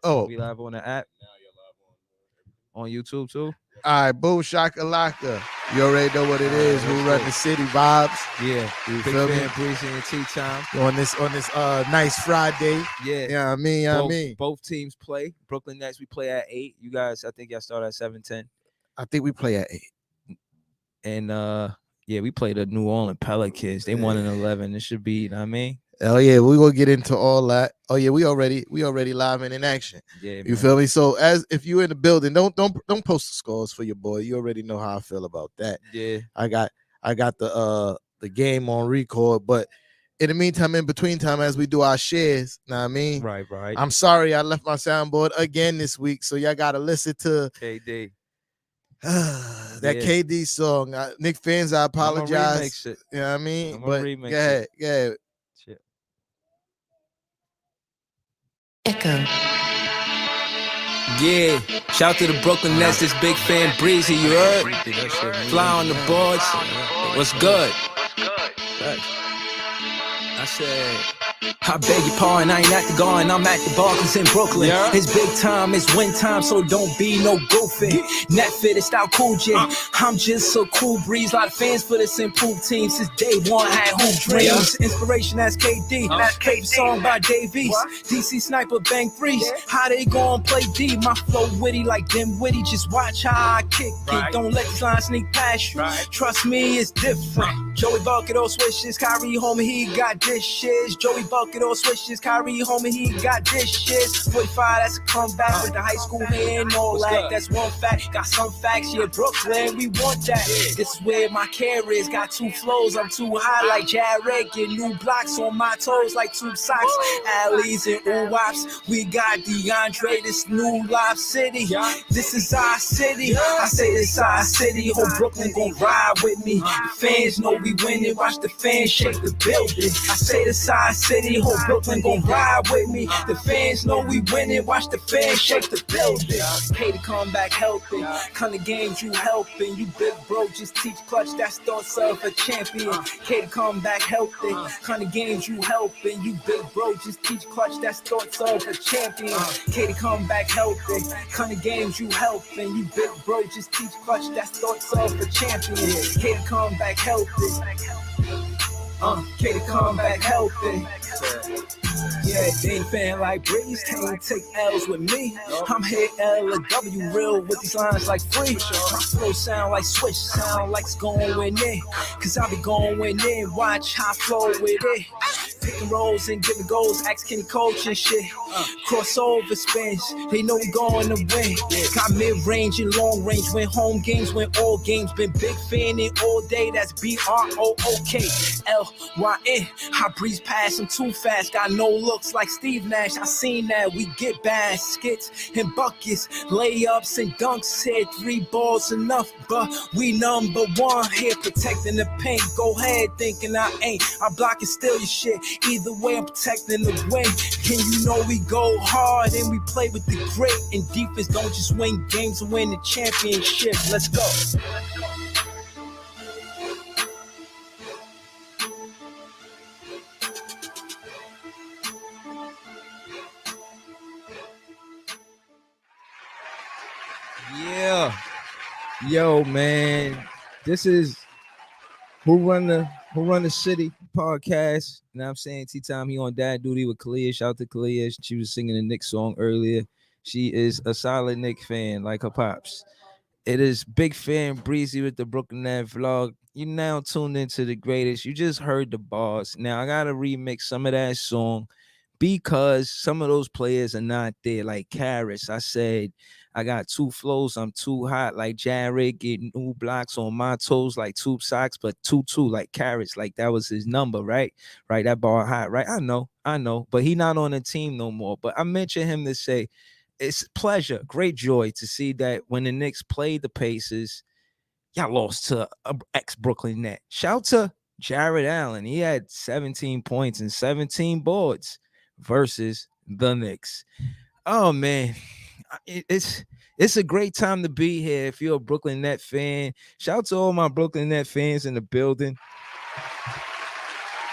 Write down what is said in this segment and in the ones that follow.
Oh, We live on the app. On YouTube too. all right, boom shakalaka. You already know what it is. Who run the city vibes? Yeah, You Big feel me? Fan Breezy and Tea Time. On this nice Friday. Yeah, You know what I mean? You know what I mean? both teams play. Brooklyn Nets, we play at 8. You guys, I think y'all start at 7:10. I think we play at 8. And yeah, we play the New Orleans Pelicans. They won in 11. It should be, you know what I mean? Oh yeah, we gonna get into all that. Oh yeah, we already live and in action. Yeah, You man. feel me? So as if you in the building, don't post the scores for your boy. You already know how I feel about that. Yeah. I got the game on record, but in the meantime, in between time, as we do our shares, know what I mean? Right. I'm sorry I left my soundboard again this week, so y'all gotta listen to KD. that KD song. Knicks fans, I apologize. Remix it. You know what I mean? I'm but remix go ahead. Echo. Yeah, shout to the Brooklyn Nets, this Big Fan Breezy, you heard? Fly on the boards, what's good? I said, I beg your pardon, I ain't at the garden, I'm at the bar, cause in Brooklyn, it's big time, it's win time, so don't be no goofy. Net fit, it's out cool J, I'm just a cool breeze, lot of fans for this improved team, since day one had hoop dreams. Inspiration, that's KD, favorite song by Davies, DC Sniper bang threes, how they gon' play D, my flow witty like them witty, just watch how I kick it, don't let this line sneak past you, trust me, it's different. Joey Bucket or swishes, Kyrie homie, he got dishes. Joey Bucket or swishes, Kyrie homie, he got dishes. 45, that's a comeback with the high school hair and all that. That's one fact, got some facts, yeah, Brooklyn, we want that. This is where my care is, got 2 flows, I'm too high like Jared. Get new blocks on my toes like tube socks. Alleys and ooh-wops, we got DeAndre, this new live city. This is our city, I say this our city. Whole Brooklyn gon' ride with me. The fans know we winning, watch the fans shake the building. I say this our city, whole Brooklyn gon' ride with me. The fans know we winning, watch the fans shake the building. Hey to come back helping, kind of games you helping. You big bro just teach clutch, that's thoughts of a champion. Hey to come back helping, kind of games you helping. You big bro just teach clutch, that's thoughts of a champion. Hey to come back helping, kind of games you helping. You big bro just teach clutch, that's thoughts of a champion. Hey to come back helping. K to come back healthy. Yeah, they ain't fan like Breeze, can't take L's with me. I'm here L-A-W real with these lines like free. My flow sound like switch, sound like it's going in. Cause I be going in, watch how I flow with it. Picking rolls and giving goals, ask Kenny coach and shit. Crossover spins, they know we going to win. Got mid-range and long range, win home games, win all games. Been big fan in all day, that's B-R-O-O-K. L-Y-N, I breeze past them too fast. Got no looks like Steve Nash, I seen that. We get baskets and buckets, layups and dunks. Here 3 balls enough, but we number 1 here protecting the paint. Go ahead thinking I ain't, I block and steal your shit. Either way I'm protecting the win. And you know we go hard and we play with the grit. And defense don't just win games and win the championship. Let's go. Yeah. Yo, man. This is Who Run the City podcast. Now I'm saying Tea Time, he on dad duty with Kalia. Shout out to Kalia. She was singing the Knicks song earlier. She is a solid Knicks fan, like her pops. It is Big Fan Breezy with the Brooklyn Net vlog. You now tuned into the greatest. You just heard the bars. Now I gotta remix some of that song because some of those players are not there. Like Karras, I said, I got 2 flows. I'm too hot like Jared, getting new blocks on my toes like tube socks, but 2-2 like Karras. Like that was his number, right? Right, that bar hot, right? I know, but he not on the team no more. But I mentioned him to say it's pleasure, great joy to see that when the Knicks played the Pacers, y'all lost to an ex-Brooklyn Net. Shout to Jared Allen. He had 17 points and 17 boards versus the Knicks. Oh, man. It's a great time to be here if you're a Brooklyn Net fan. Shout out to all my Brooklyn Net fans in the building.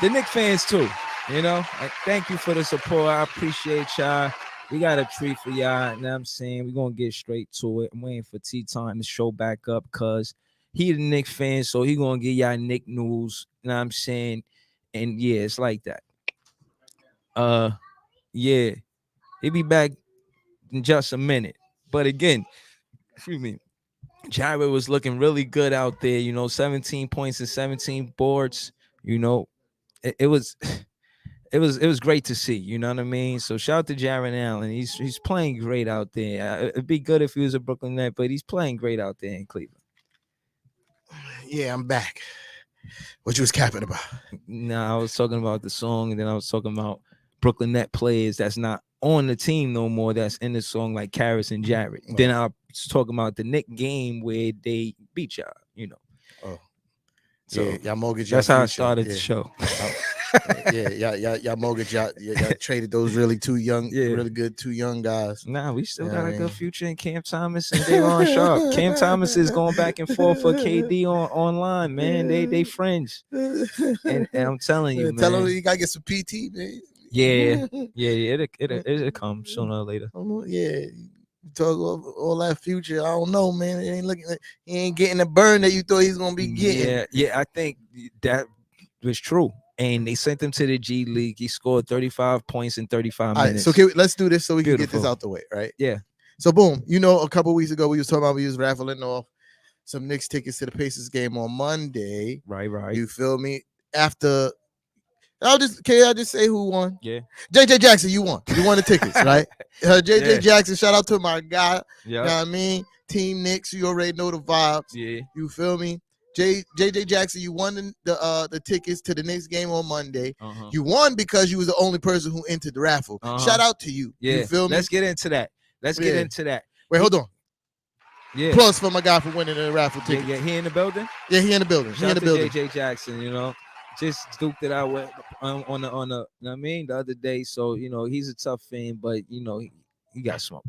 The Knicks fans too, you know. Thank you for the support. I appreciate y'all. we got a treat for y'all. You know what I'm saying? We're gonna get straight to it. I'm waiting for T-Time to show back up because he the Knicks fan, so he gonna get y'all Knick news. You know what I'm saying? And yeah, it's like that. Yeah, he'll be back in just a minute. But again, excuse me, Jared was looking really good out there. 17 points and 17 boards. It was great to see. You know what I mean? So shout out to Jared Allen. He's playing great out there. It'd be good if he was a Brooklyn Net, but he's playing great out there in Cleveland. Yeah, I'm back. What you was capping about? Nah, I was talking about the song, and then I was talking about Brooklyn Net players that's not on the team no more. That's in the song, like Karras and Jared. Oh. Then I was talking about the Knicks game where they beat y'all. Oh, so yeah, y'all mortgage. That's how I started the show. Y'all mortgage. Y'all traded those really really good two young guys. Nah, we still got a good future in Cam Thomas and Davon Sharp. Cam Thomas is going back and forth for KD online, man. They friends, and I'm telling you, man. Tell him you gotta get some PT, man. Yeah, it'll come sooner or later. Yeah. Talk all that future. I don't know, man. It ain't looking. He ain't getting the burn that you thought he's gonna be getting. Yeah. I think that was true. And they sent him to the G League. He scored 35 points in 35 minutes. Right, so let's do this so we can get this out the way, right? Yeah. So boom, a couple weeks ago we was talking about we was raffling off some Knicks tickets to the Pacers game on Monday. Right. You feel me? After I'll just say who won? Yeah. JJ Jackson, you won. You won the tickets, right? JJ Jackson, shout out to my guy. Yeah. You know what I mean? Team Knicks, you already know the vibes. Yeah. You feel me? JJ Jackson, you won the tickets to the Knicks game on Monday. Uh-huh. You won because you was the only person who entered the raffle. Uh-huh. Shout out to you. Yeah. You feel me? Let's get into that. Wait, hold on. Yeah. Plus for my guy for winning the raffle ticket. Yeah, he in the building? Yeah, he in the building. Shout out to JJ Jackson, just duped it out with on the you know what I mean, the other day. So, he's a tough fan, but he got smoked.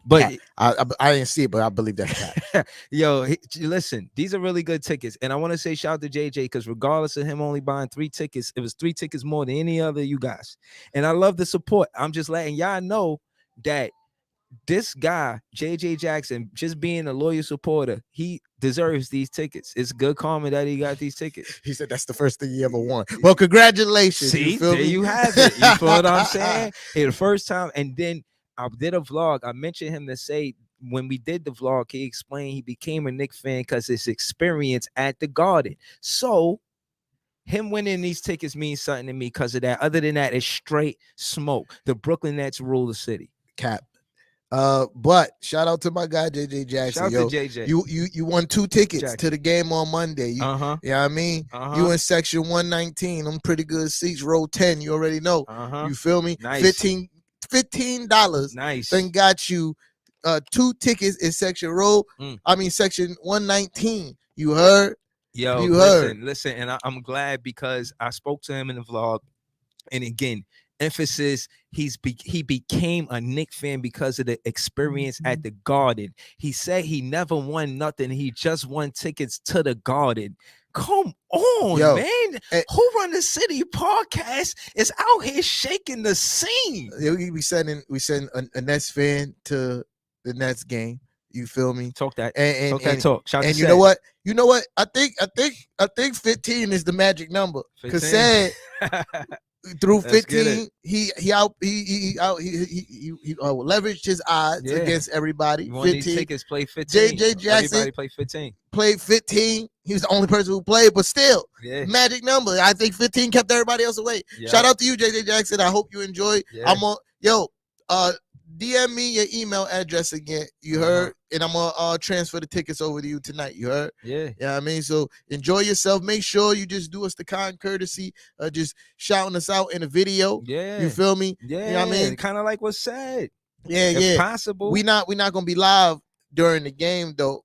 But I didn't see it, but I believe that. Yo, listen, these are really good tickets. And I want to say shout out to JJ because regardless of him only buying 3 tickets, it was 3 tickets more than any other you guys. And I love the support. I'm just letting y'all know that this guy, JJ Jackson, just being a loyal supporter, he deserves these tickets. It's good karma that he got these tickets. He said that's the first thing he ever won. Well, congratulations. See, you have it. You feel what I'm saying? Hey, the first time, and then I did a vlog. I mentioned him to say when we did the vlog, he explained he became a Knicks fan because his experience at the Garden. So him winning these tickets means something to me because of that. Other than that, it's straight smoke. The Brooklyn Nets rule the city. Cap. But shout out to my guy JJ Jackson. Shout out to JJ. You won 2 tickets to the game on Monday. You know what I mean? You in section 119. I'm pretty good seats, row 10. You already know. You feel me? Nice. $15. Nice. Then got you 2 tickets in section section 119. You heard? Yo, listen, and I'm glad because I spoke to him in the vlog, and again, emphasis, he became a Knicks fan because of the experience at the Garden. He said he never won nothing. He just won tickets to the Garden. Come on, man. Who Run the City podcast is out here shaking the scene. We send a Nets fan to the Nets game. You feel me? Talk that. Talk. Shout and you know what? You know what? I think 15 is the magic number. Because said through 15, he leveraged his odds against everybody. 15 tickets play 15. JJ Jackson everybody play 15. Played 15. He was the only person who played, but still, magic number. I think 15 kept everybody else away. Shout out to you, JJ Jackson. I hope you enjoy. I'm on DM me your email address again. You heard? And I'm gonna transfer the tickets over to you tonight. You heard? Yeah. Yeah, I mean, so enjoy yourself. Make sure you just do us the kind courtesy, just shouting us out in a video. Yeah. You feel me? Yeah. You know what I mean? Kind of like what's said. Yeah, if possible. We not gonna be live during the game though.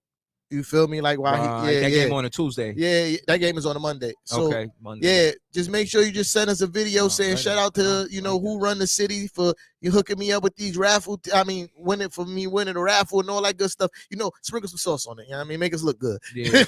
You feel me? Like that game on a Tuesday. Yeah, that game is on a Monday. So Monday. Yeah, just make sure you just send us a video saying shout out to who Run the City for You hooking me up with these raffle. Winning the raffle and all that good stuff. Sprinkle some sauce on it. You know what I mean? Make us look good. Yeah.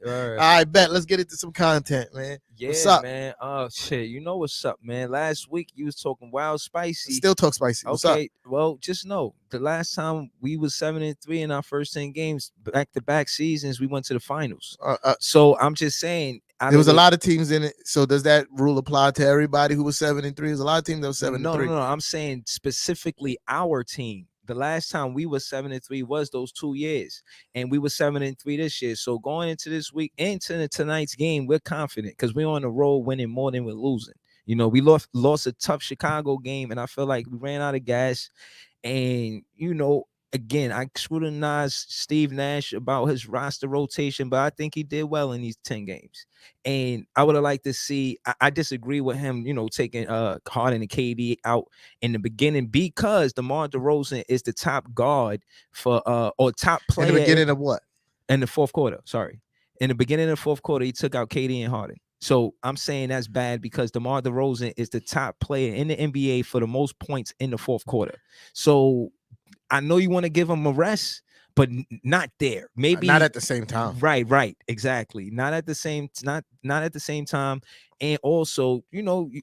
All right, bet. Let's get into some content, man. Yeah, what's up, man. Shit. You know what's up, man. Last week you was talking wild spicy. Still talk spicy. What's okay. Up? Well, just know the last time we was 7-3 in our first 10 games, back-to-back seasons, we went to the finals. So I'm just saying. There was a lot of teams in it. So does that rule apply to everybody who was 7-3? There's a lot of teams that were 7-3. No. I'm saying specifically our team. The last time we were 7-3 was those 2 years, and we were 7-3 this year. So going into this week, into tonight's game, we're confident because we're on the road winning more than we're losing. We lost a tough Chicago game, and I feel like we ran out of gas. And again, I scrutinized Steve Nash about his roster rotation, but I think he did well in these 10 games. And I would have liked to see, I disagree with him, taking Harden and KD out in the beginning because DeMar DeRozan is the top guard for or top player. In the beginning of what? In the fourth quarter, sorry. In the beginning of the fourth quarter, he took out KD and Harden. So I'm saying that's bad because DeMar DeRozan is the top player in the NBA for the most points in the fourth quarter. So I know you want to give him a rest, but not there. Maybe not at the same time. Right, exactly. Not at the same time. And also,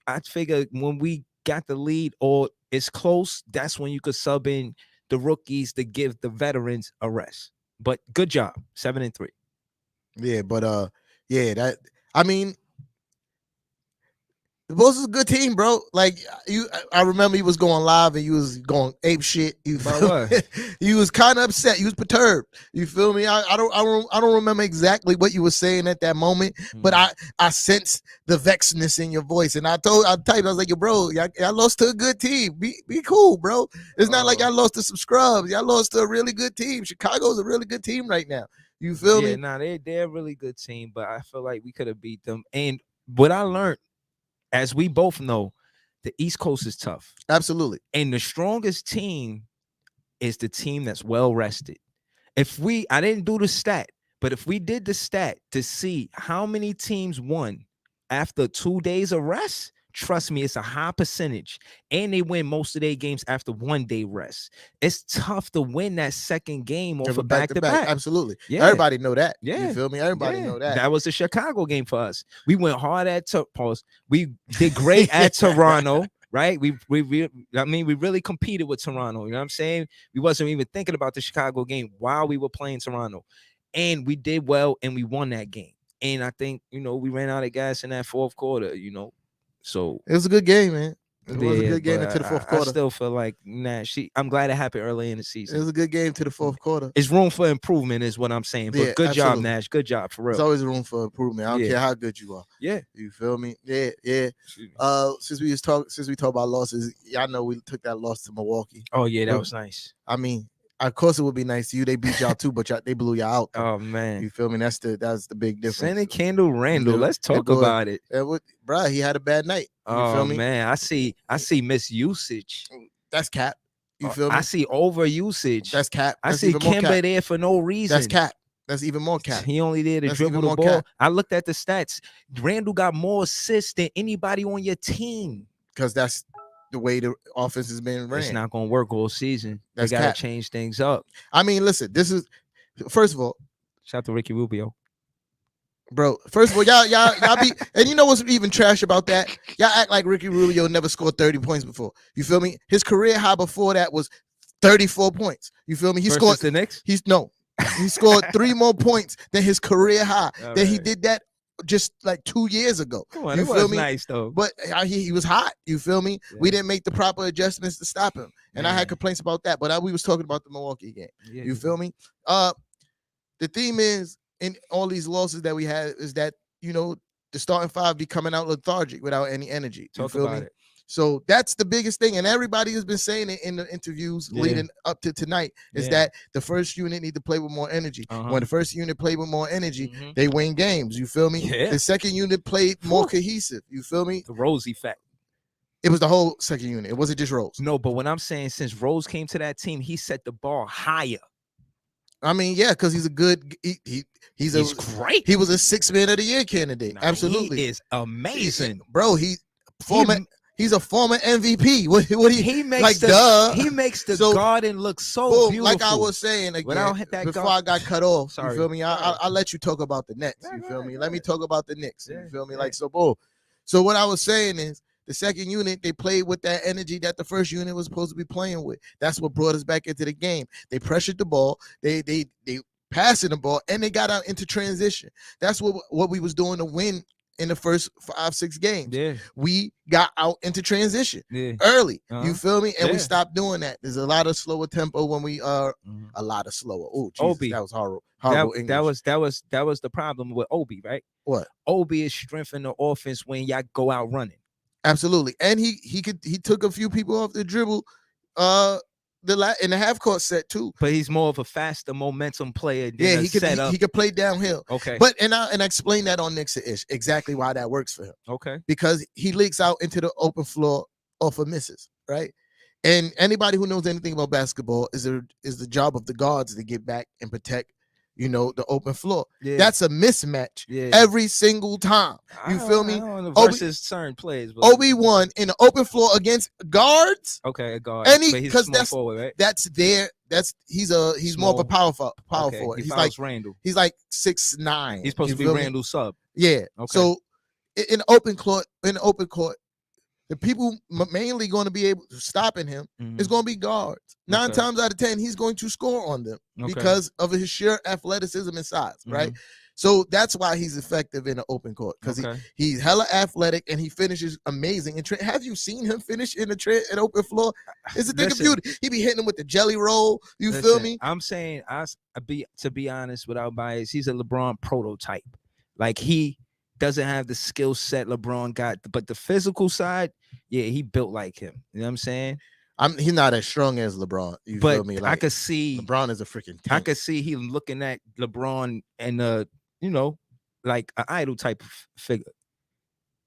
I figure when we got the lead or it's close, that's when you could sub in the rookies to give the veterans a rest. But good job, 7-3. Yeah, but the Bulls is a good team, bro. Like I remember you was going live and you was going ape shit. You was kind of upset. You was perturbed. You feel me? I don't remember exactly what you were saying at that moment, but I sensed the vexedness in your voice, and I typed. I was like, yo, bro, y'all lost to a good team. Be cool, bro. It's not like y'all lost to some scrubs. Y'all lost to a really good team. Chicago's a really good team right now. You feel me? Yeah, they're a really good team, but I feel like we could have beat them. And what I learned, as we both know, the East Coast is tough. Absolutely. And the strongest team is the team that's well rested. I didn't do the stat, but if we did the stat to see how many teams won after 2 days of rest, trust me, it's a high percentage. And they win most of their games after 1 day rest. It's tough to win that second game off of back-to-back. Absolutely. Yeah. Everybody know that. Yeah. You feel me? Everybody know that. That was the Chicago game for us. We went hard at we did great at Toronto, right? We really competed with Toronto. You know what I'm saying? We wasn't even thinking about the Chicago game while we were playing Toronto. And we did well and we won that game. And I think, we ran out of gas in that fourth quarter, So it was a good game, man. It was a good game into the fourth quarter. I still feel like I'm glad it happened early in the season. It was a good game to the fourth quarter. It's room for improvement, is what I'm saying. But good job, Nash. Good job for real. There's always room for improvement. I don't care how good you are. Yeah, you feel me? Yeah. Since we talk about losses, y'all know we took that loss to Milwaukee. Oh yeah, that was nice. Of course, it would be nice to you. They beat y'all too, but they blew y'all out. Oh man, you feel me? That's the big difference. Sending Kendall Randall. Let's talk about it. Bro, he had a bad night. You feel me? Man, I see misusage. That's cap. You feel me? I see over usage. That's cap. I see Kemba there for no reason. That's cap. That's even more cap. He only did to dribble the ball. Cap. I looked at the stats. Randall got more assists than anybody on your team. Because that's the way the offense has been ran. It's not going to work all season. They got to change things up. Listen, this is, first of all, shout out to Ricky Rubio. Bro, first of all, y'all be, and you know what's even trash about that? Y'all act like Ricky Rubio never scored 30 points before. You feel me? His career high before that was 34 points. You feel me? He scored the Knicks? He scored 3 more points than his career high. He did that just like 2 years ago. Come on, you feel me? Nice though. But he was hot. You feel me? Yeah. We didn't make the proper adjustments to stop him, and I had complaints about that. But we was talking about the Milwaukee game. Yeah. You feel me? The theme is in all these losses that we had is that the starting five be coming out lethargic without any energy. You feel me? So that's the biggest thing, and everybody has been saying it in the interviews leading up to tonight is that the first unit need to play with more energy. When the first unit played with more energy, they win games. You feel me? Yeah. The second unit played more cohesive. You feel me? The Rose effect. It was the whole second unit. It wasn't just Rose. No, but what I'm saying, since Rose came to that team, he set the bar higher. Because he's a good. He's great. He was a 6th man of the year candidate. Absolutely, he is amazing, bro. He's a former MVP. What do you? He makes like He makes the garden look so beautiful. Like I was saying again, before I got cut off. Sorry. You feel me? I'll let you talk about the Nets. You feel me? Let me talk about the Knicks. You feel me? Like so, boom. So what I was saying is, the second unit, they played with that energy that the first unit was supposed to be playing with. That's what brought us back into the game. They pressured the ball. They passing the ball, and they got out into transition. That's what we was doing to win in the first 5-6 games. Yeah. We got out into transition early. You feel me? And we stopped doing that. There's a lot of slower tempo when we a lot of slower. Oh, Jesus, that was horrible. That was the problem with Obi, right? What? Obi is strengthening the offense when y'all go out running. Absolutely. And he took a few people off the dribble in the half court set too. But he's more of a faster momentum player than he could play downhill. Okay. But and I explained that on Knicks-ish exactly why that works for him. Okay. Because he leaks out into the open floor off of misses, right? And anybody who knows anything about basketball is the job of the guards to get back and protect, the open floor. Yeah. That's a mismatch every single time. You feel me? Versus certain plays. Obi-Wan in the open floor against guards. Okay, a guard. Because that's forward, right? He's more of a power forward. He's like Randall. He's like 6'9". He's supposed to be Randall's sub. Yeah. Okay. So in the open court, the people mainly going to be able to stopping him is going to be guards. 9 times out of 10, he's going to score on them because of his sheer athleticism and size, right? So that's why he's effective in the open court, because he's hella athletic and he finishes amazing. And have you seen him finish in the open floor? It's a thing of beauty. He be hitting him with the jelly roll. Feel me? I'm saying, to be honest, without bias, he's a LeBron prototype. Like he doesn't have the skill set LeBron got, but the physical side, he built like him. You know what I'm saying? He's not as strong as LeBron. You feel me? Like, I could see LeBron is a freaking tank. I could see he looking at LeBron and like an idol type of figure.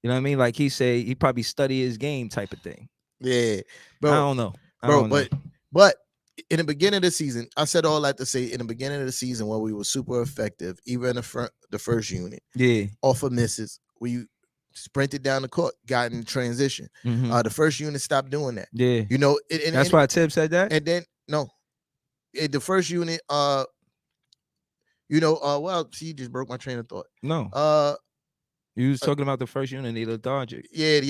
You know what I mean? Like he say he probably study his game type of thing. Yeah, bro. I don't know. But in the beginning of the season, I said all that to say in the beginning of the season when we were super effective, even in the first unit, off of misses, we sprinted down the court, got in transition. The first unit stopped doing that. Yeah, that's why Tim said that. And then the first unit, she just broke my train of thought. No, you was talking about the first unit, they lethargic. Yeah,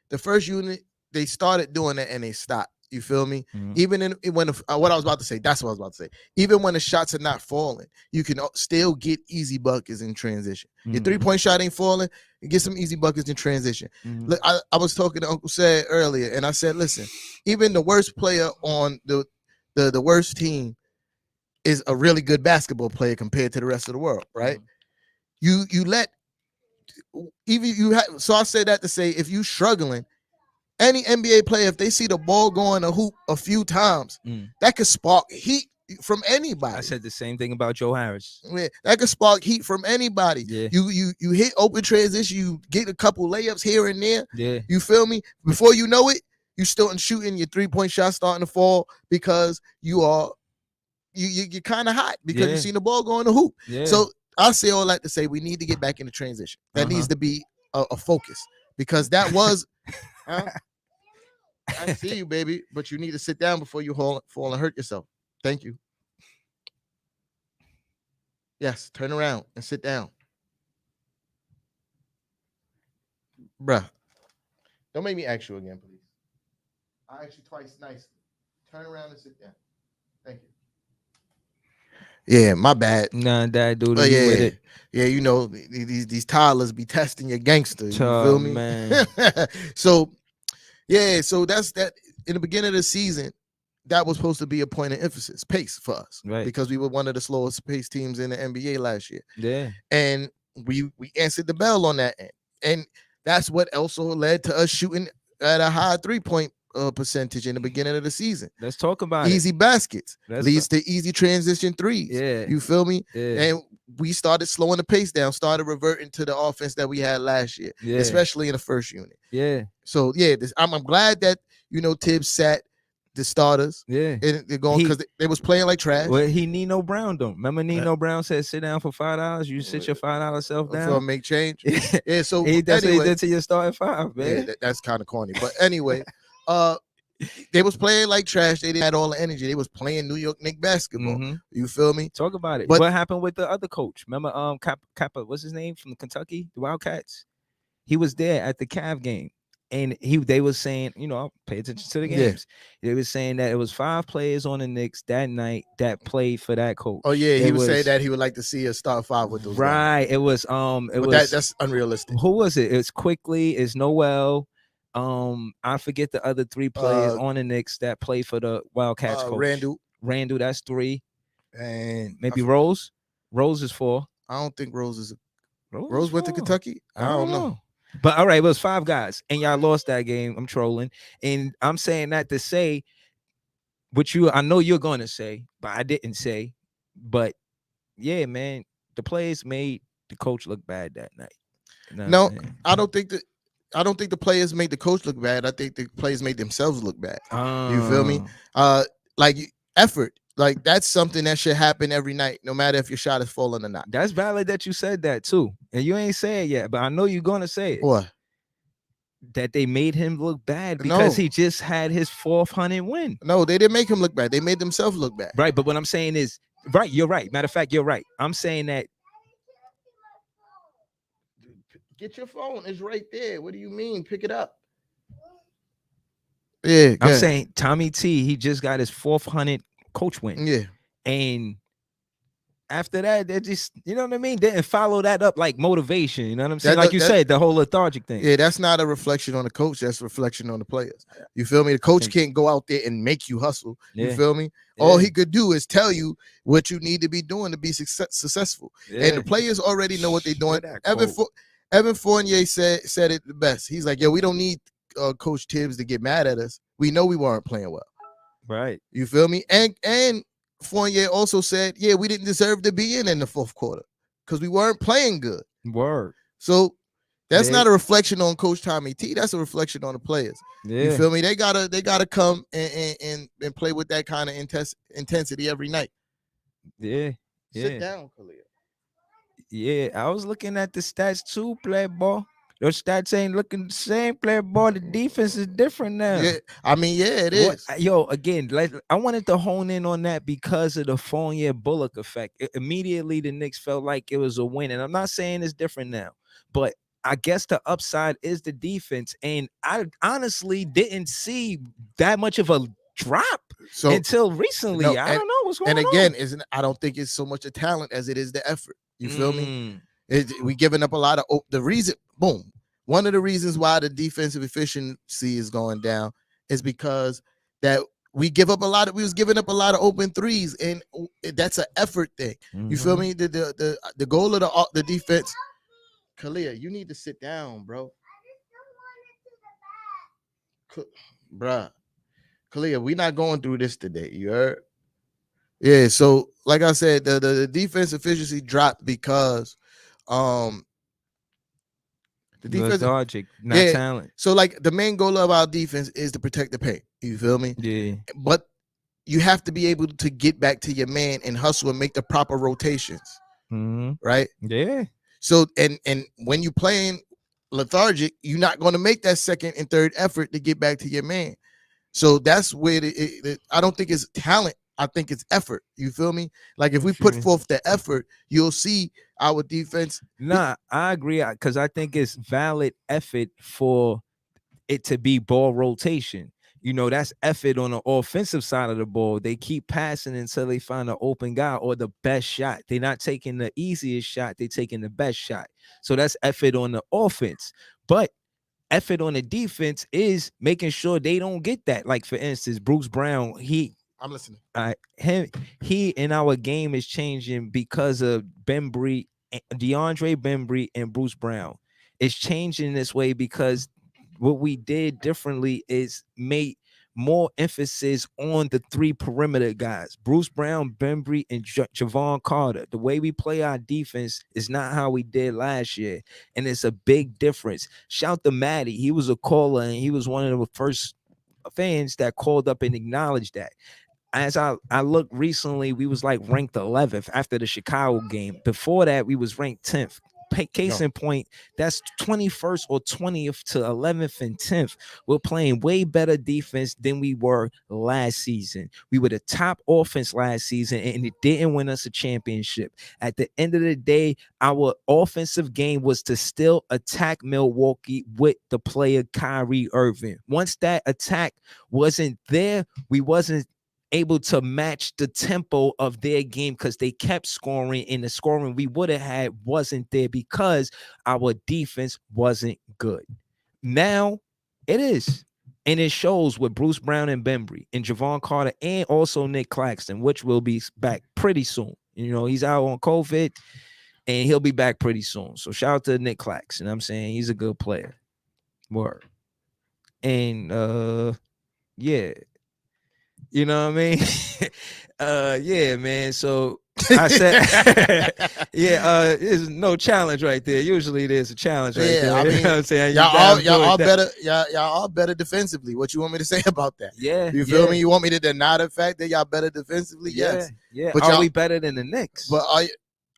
the first unit they started doing that and they stopped. You feel me? Even what I was about to say, that's what I was about to say. Even when the shots are not falling, you can still get easy buckets in transition. Your 3-point shot ain't falling, you get some easy buckets in transition. Look, I was talking to Uncle Sad earlier, and I said, listen, even the worst player on the worst team is a really good basketball player compared to the rest of the world, right? So I say that to say, if you struggling, any NBA player, if they see the ball going a hoop a few times, that could spark heat from anybody. I said the same thing about Joe Harris. Yeah, that could spark heat from anybody. Yeah. You hit open transition, you get a couple layups here and there. Yeah. You feel me? Before you know it, you still shooting, your 3-point shot starting to fall because you're kind of hot because you seen the ball go in the hoop. Yeah. So I say all that to say we need to get back into transition. That needs to be a focus, because that was I see you, baby, but you need to sit down before you fall and hurt yourself. Thank you. Yes, turn around and sit down. Bruh, don't make me ask you again, please. I asked you twice nicely. Turn around and sit down. Thank you. Yeah, my bad. Nah, Dad, dude, with it. Yeah, these toddlers be testing your gangster. You feel me? Man. So that's that. In the beginning of the season, that was supposed to be a point of emphasis, pace for us, right? Because we were one of the slowest pace teams in the NBA last year. Yeah, and we answered the bell on that end, and that's what also led to us shooting at a high 3-point percentage in the beginning of the season. Let's talk about easy baskets leads to easy transition threes. Yeah, you feel me? Yeah. And we started slowing the pace down, started reverting to the offense that we had last year, especially in the first unit. Yeah. So I'm glad that Tibbs sat the starters. Yeah, and they're going because they was playing like trash. Well, he Nino Brown them. Remember Nino Brown said, "Sit down for $5. You sit your $5 self down for make change." Yeah, so that's anyway, what he did to your starting five, man. Yeah, that's kind of corny, but anyway, they was playing like trash. They didn't have all the energy. They was playing New York Knicks basketball. Mm-hmm. You feel me? Talk about it. But what happened with the other coach? Remember, Kappa, what's his name from Kentucky, the Wildcats? He was there at the Cav game, and they was saying, pay attention to the games. Yeah. They was saying that it was 5 players on the Knicks that night that played for that coach. Oh yeah, he was saying that he would like to see a start 5 with those guys. It was that's unrealistic. Who was it? It's Quickly, it's Noel. I forget the other 3 players on the Knicks that play for the Wildcats coach. Randall, that's 3. And maybe Rose. Rose is 4. I don't think Rose is. Rose went to Kentucky. I don't know. But all right, it was 5 guys, and y'all lost that game. I'm trolling, and I'm saying that to say what I know you're gonna say, but I didn't say. But yeah, man, the players made the coach look bad that night. No, I don't think the players made the coach look bad. I think the players made themselves look bad. You feel me? Like effort. Like that's something that should happen every night, no matter if your shot is falling or not. That's valid that you said that too, and you ain't say it yet, but I know you're gonna say it. What? That they made him look bad because he just had his 400 win. No, they didn't make him look bad. They made themselves look bad. Right, but what I'm saying is, right, you're right. Matter of fact, you're right. I'm saying that. Get your phone. It's right there. What do you mean? Pick it up. Yeah, I'm saying Tommy T. He just got his 400 coach win. Yeah, and after that, they just, you know what I mean, didn't follow that up like motivation. You know what I'm saying? Like you said, the whole lethargic thing. Yeah, that's not a reflection on the coach. That's a reflection on the players. You feel me? The coach can't go out there and make you hustle. You feel me? All he could do is tell you what you need to be doing to be successful. And the players already know what they're doing. Evan Fournier said it the best. He's like, yo, we don't need Coach Tibbs to get mad at us. We know we weren't playing well. Right. You feel me? And Fournier also said, yeah, we didn't deserve to be in the 4th quarter because we weren't playing good. Word. So that's not a reflection on Coach Tommy T. That's a reflection on the players. Yeah. You feel me? They gotta come and play with that kind of intensity every night. Yeah. Sit down, Khalil. Yeah, I was looking at the stats too, play ball. Those stats ain't looking the same, player ball. The defense is different now. Yeah, I mean, yeah, it is. Again, like I wanted to hone in on that because of the Fournier Bullock effect. Immediately, the Knicks felt like it was a win, and I'm not saying it's different now, but I guess the upside is the defense, and I honestly didn't see that much of a drop until recently. I don't know what's going on. And again, I don't think it's so much a talent as it is the effort. You feel me? We giving up a lot of the reason. Boom. One of the reasons why the defensive efficiency is going down is because that we give up a lot of. We was giving up a lot of open threes, and that's an effort thing. You feel me? The goal of the defense. Kalia, you need to sit down, bro. Bruh, Kalia, we not going through this today. You heard? Yeah. So, like I said, the defense efficiency dropped because the defense logic, not talent. So like the main goal of our defense is to protect the paint. You feel me? Yeah. But you have to be able to get back to your man and hustle and make the proper rotations. Right? Yeah. So and when you playing lethargic, you're not going to make that second and third effort to get back to your man. So that's where I don't think it's talent. I think it's effort. You feel me? Like if we put forth the effort, you'll see our defense. Nah, I agree because I think it's valid effort for it to be ball rotation. You know, that's effort on the offensive side of the ball. They keep passing until they find an open guy or the best shot. They're not taking the easiest shot. They're taking the best shot. So that's effort on the offense. But effort on the defense is making sure they don't get that. Like, for instance, Bruce Brown, I'm listening. He in our game is changing because of DeAndre Bembry and Bruce Brown. It's changing this way because what we did differently is made more emphasis on the 3 perimeter guys, Bruce Brown, Bembry, and Javon Carter. The way we play our defense is not how we did last year, and it's a big difference. Shout to Matty. He was a caller, and he was one of the first fans that called up and acknowledged that. As I looked recently, we was like ranked 11th after the Chicago game. Before that, we was ranked 10th. Case in point, that's 21st or 20th to 11th and 10th. We're playing way better defense than we were last season. We were the top offense last season, and it didn't win us a championship. At the end of the day, our offensive game was to still attack Milwaukee with the player Kyrie Irving. Once that attack wasn't there, we wasn't able to match the tempo of their game because they kept scoring, and the scoring we would have had wasn't there because our defense wasn't good. Now it is, and it shows with Bruce Brown and Bembry and Javon Carter and also Nick Claxton, which will be back pretty soon. You know, he's out on COVID and he'll be back pretty soon. So shout out to Nick Claxton. I'm saying he's a good player. Word. And yeah. You know what I mean? Yeah, man. So I said, yeah, there's no challenge right there. Usually there's a challenge right there. I mean, you know what I'm saying? y'all all better. Y'all all better defensively. What you want me to say about that? Yeah. You feel me? You want me to deny the fact that y'all better defensively? Yes. Yeah. But are we better than the Knicks? But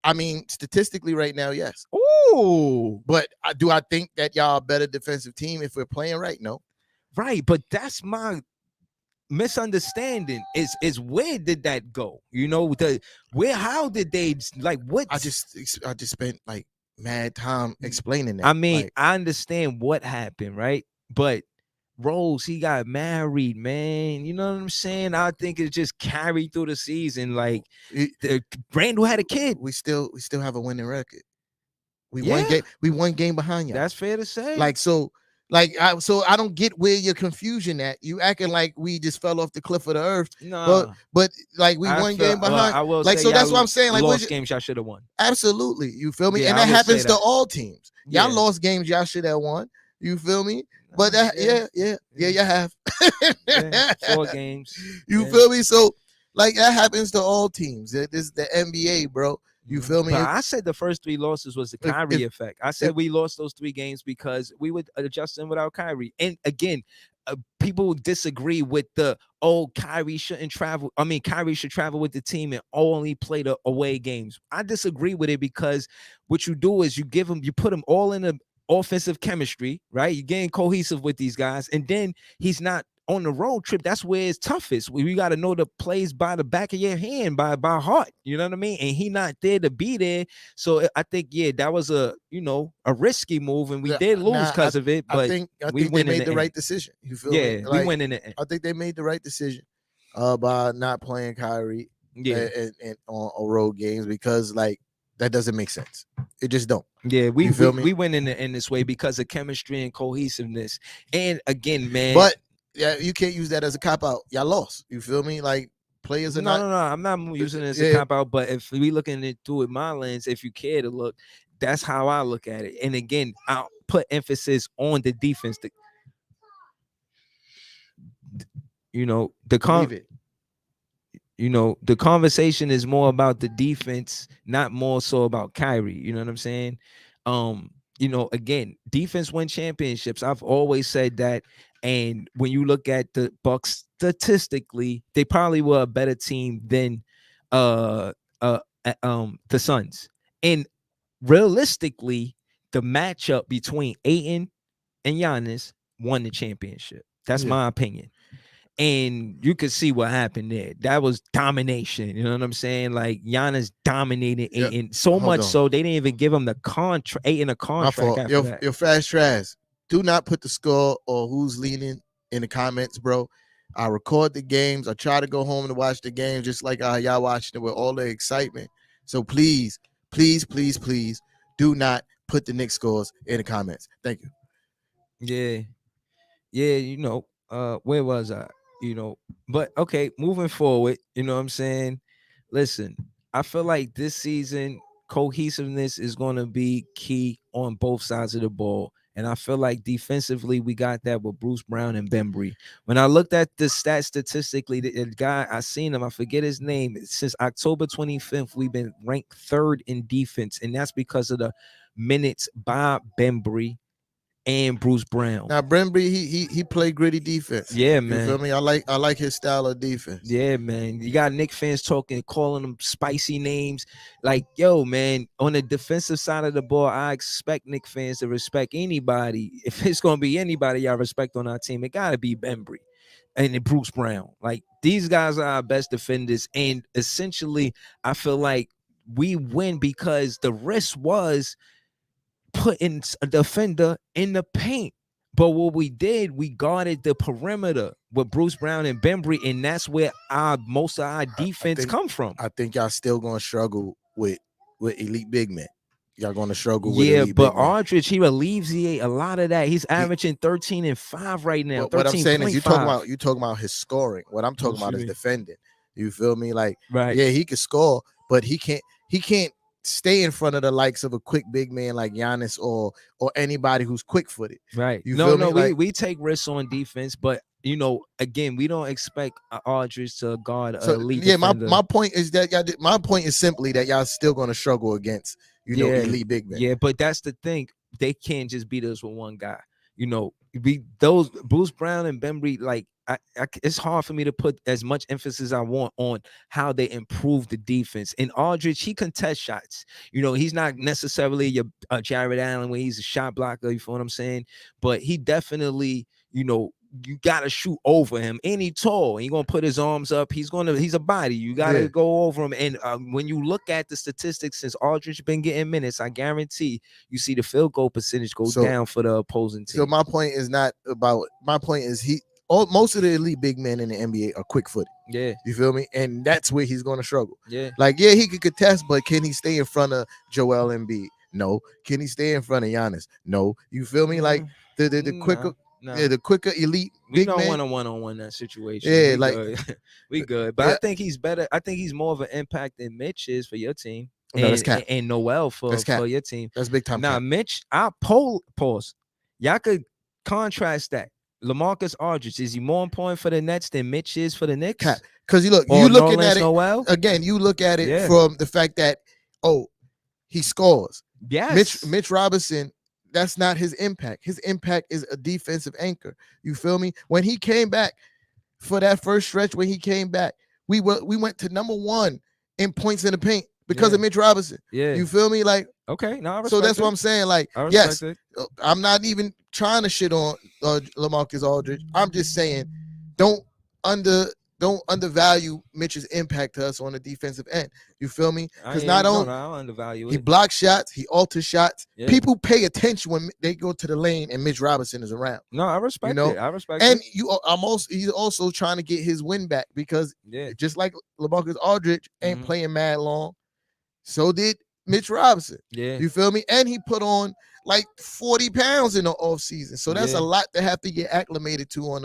I mean, statistically right now, yes. Ooh. But do I think that y'all a better defensive team if we're playing right? No. Right. But that's my misunderstanding is where did that go? You know, how did they, like, what? I just spent like mad time explaining that. I mean, like, I understand what happened, right? But Rose, he got married, man. You know what I'm saying? I think it just carried through the season. Like, Randall had a kid. We still have a winning record. We won game behind y'all. That's fair to say. Like, so I don't get where your confusion at. You acting like we just fell off the cliff of the earth. No, but like we won game behind. I will like, say so that's what I'm saying. Like, lost games y'all should have won. Absolutely, you feel me? Yeah, and that happens to all teams. Y'all lost games y'all should have won. You feel me? But that, you have 4 games. You feel me? So like that happens to all teams. This is the NBA, bro. You feel me? But I said the first 3 losses was the Kyrie effect. I said we lost those 3 games because we were adjusting without Kyrie. And again, people disagree with Kyrie shouldn't travel. I mean, Kyrie should travel with the team and only play the away games. I disagree with it because what you do is you put them all in the offensive chemistry, right? You're getting cohesive with these guys, and then he's not on the road trip. That's where it's toughest. We got to know the plays by the back of your hand, by heart. You know what I mean? And he not there to be there. So I think, that was a risky move, and we did lose because of it. But I think they made the right decision. You feel me? Like, we went in the end. I think they made the right decision by not playing Kyrie and on road games, because like that doesn't make sense. It just don't. Yeah, we went in this way because of chemistry and cohesiveness. And again, man, but you can't use that as a cop out. Y'all lost. You feel me? Like, players are no. I'm not using it as a cop out. But if we looking it through with my lens, if you care to look, that's how I look at it. And again, I'll put emphasis on the defense. The conversation is more about the defense, not more so about Kyrie. You know what I'm saying? Again, defense win championships. I've always said that. And when you look at the Bucks statistically, they probably were a better team than the Suns. And realistically, the matchup between Ayton and Giannis won the championship. That's my opinion. And you could see what happened there. That was domination. You know what I'm saying? Like, Giannis dominated Ayton so much so they didn't even give him the contract. Ayton a contract. After that. You're fast trash. Do not put the score or who's leading in the comments, bro. I record the games. I try to go home and watch the games just like y'all watching it with all the excitement. So please, please, please, please do not put the Knicks scores in the comments. Thank you. Yeah. Where was I? But okay, moving forward, you know what I'm saying? Listen, I feel like this season cohesiveness is going to be key on both sides of the ball. And I feel like defensively, we got that with Bruce Brown and Bembry. When I looked at the stats statistically, the guy, I seen him, I forget his name. Since October 25th, we've been ranked 3rd in defense. And that's because of the minutes by Bembry and Bruce Brown. Now Bembry, he played gritty defense. Yeah, man. You feel me? I like his style of defense. Yeah, man. You got Knicks fans calling them spicy names. Like, yo, man, on the defensive side of the ball, I expect Knicks fans to respect anybody. If it's gonna be anybody y'all respect on our team, it gotta be Bembry and Bruce Brown. Like, these guys are our best defenders, and essentially, I feel like we win because the risk was putting a defender in the paint. But what we did, we guarded the perimeter with Bruce Brown and Bembry, and that's where most of our defense come from. I think y'all still gonna struggle with elite big men. Y'all gonna struggle with elite but Aldridge, he alleviates a lot of that. He's averaging 13 and 5 right now. What I'm saying is you talking about his scoring. What I'm talking about is defending. You feel me? Like, right? Yeah, he can score, but he can't stay in front of the likes of a quick big man like Giannis or anybody who's quick-footed. Right. You feel me? Like, we take risks on defense, but again, we don't expect Aldridge to guard elite. Yeah, my point is that my point is simply that y'all still gonna struggle against elite big men. Yeah, but that's the thing. They can't just beat us with one guy. Those Bruce Brown and Bembry, like, it's hard for me to put as much emphasis I want on how they improve the defense. And Aldridge, he contests shots. He's not necessarily your Jared Allen where he's a shot blocker. You feel what I'm saying? But he definitely, you gotta shoot over him. And he's tall. He's gonna put his arms up. He's a body. You gotta go over him. And when you look at the statistics since Aldridge been getting minutes, I guarantee you see the field goal percentage go down for the opposing team. So my point is most of the elite big men in the NBA are quick-footed. Yeah. You feel me? And that's where he's going to struggle. Yeah. Like, yeah, he could contest, but can he stay in front of Joel Embiid? No. Can he stay in front of Giannis? No. You feel me? Like, the quicker... No. Yeah, the quicker elite big man. We don't want a one-on-one that situation. Yeah, we good. But I think he's better. I think he's more of an impact than Mitch is for your team. No, that's cap. And Noel for your team. That's big time. Now, Mitch, I pause. Y'all could contrast that. LaMarcus Aldridge, is he more important for the Nets than Mitch is for the Knicks? Because you looking at it Noel? Again. You look at it from the fact that he scores. Yes, Mitch Robinson. That's not his impact. His impact is a defensive anchor. You feel me? When he came back for that first stretch, we went to number 1 in points in the paint because of Mitch Robinson. Yeah, you feel me? Like, okay, no, so that's what I'm saying. Like, yes, I'm not even trying to shit on LaMarcus Aldridge. I'm just saying, don't undervalue Mitch's impact to us on the defensive end. You feel me? Because I don't undervalue it. He blocks shots, he alters shots. Yeah. People pay attention when they go to the lane and Mitch Robinson is around. No, I respect it. I respect it. And it. He's also trying to get his win back because just like LaMarcus Aldridge ain't playing mad long, so did Mitch Robinson. Yeah. You feel me? And he put on like 40 pounds in the offseason. So that's a lot to have to get acclimated to on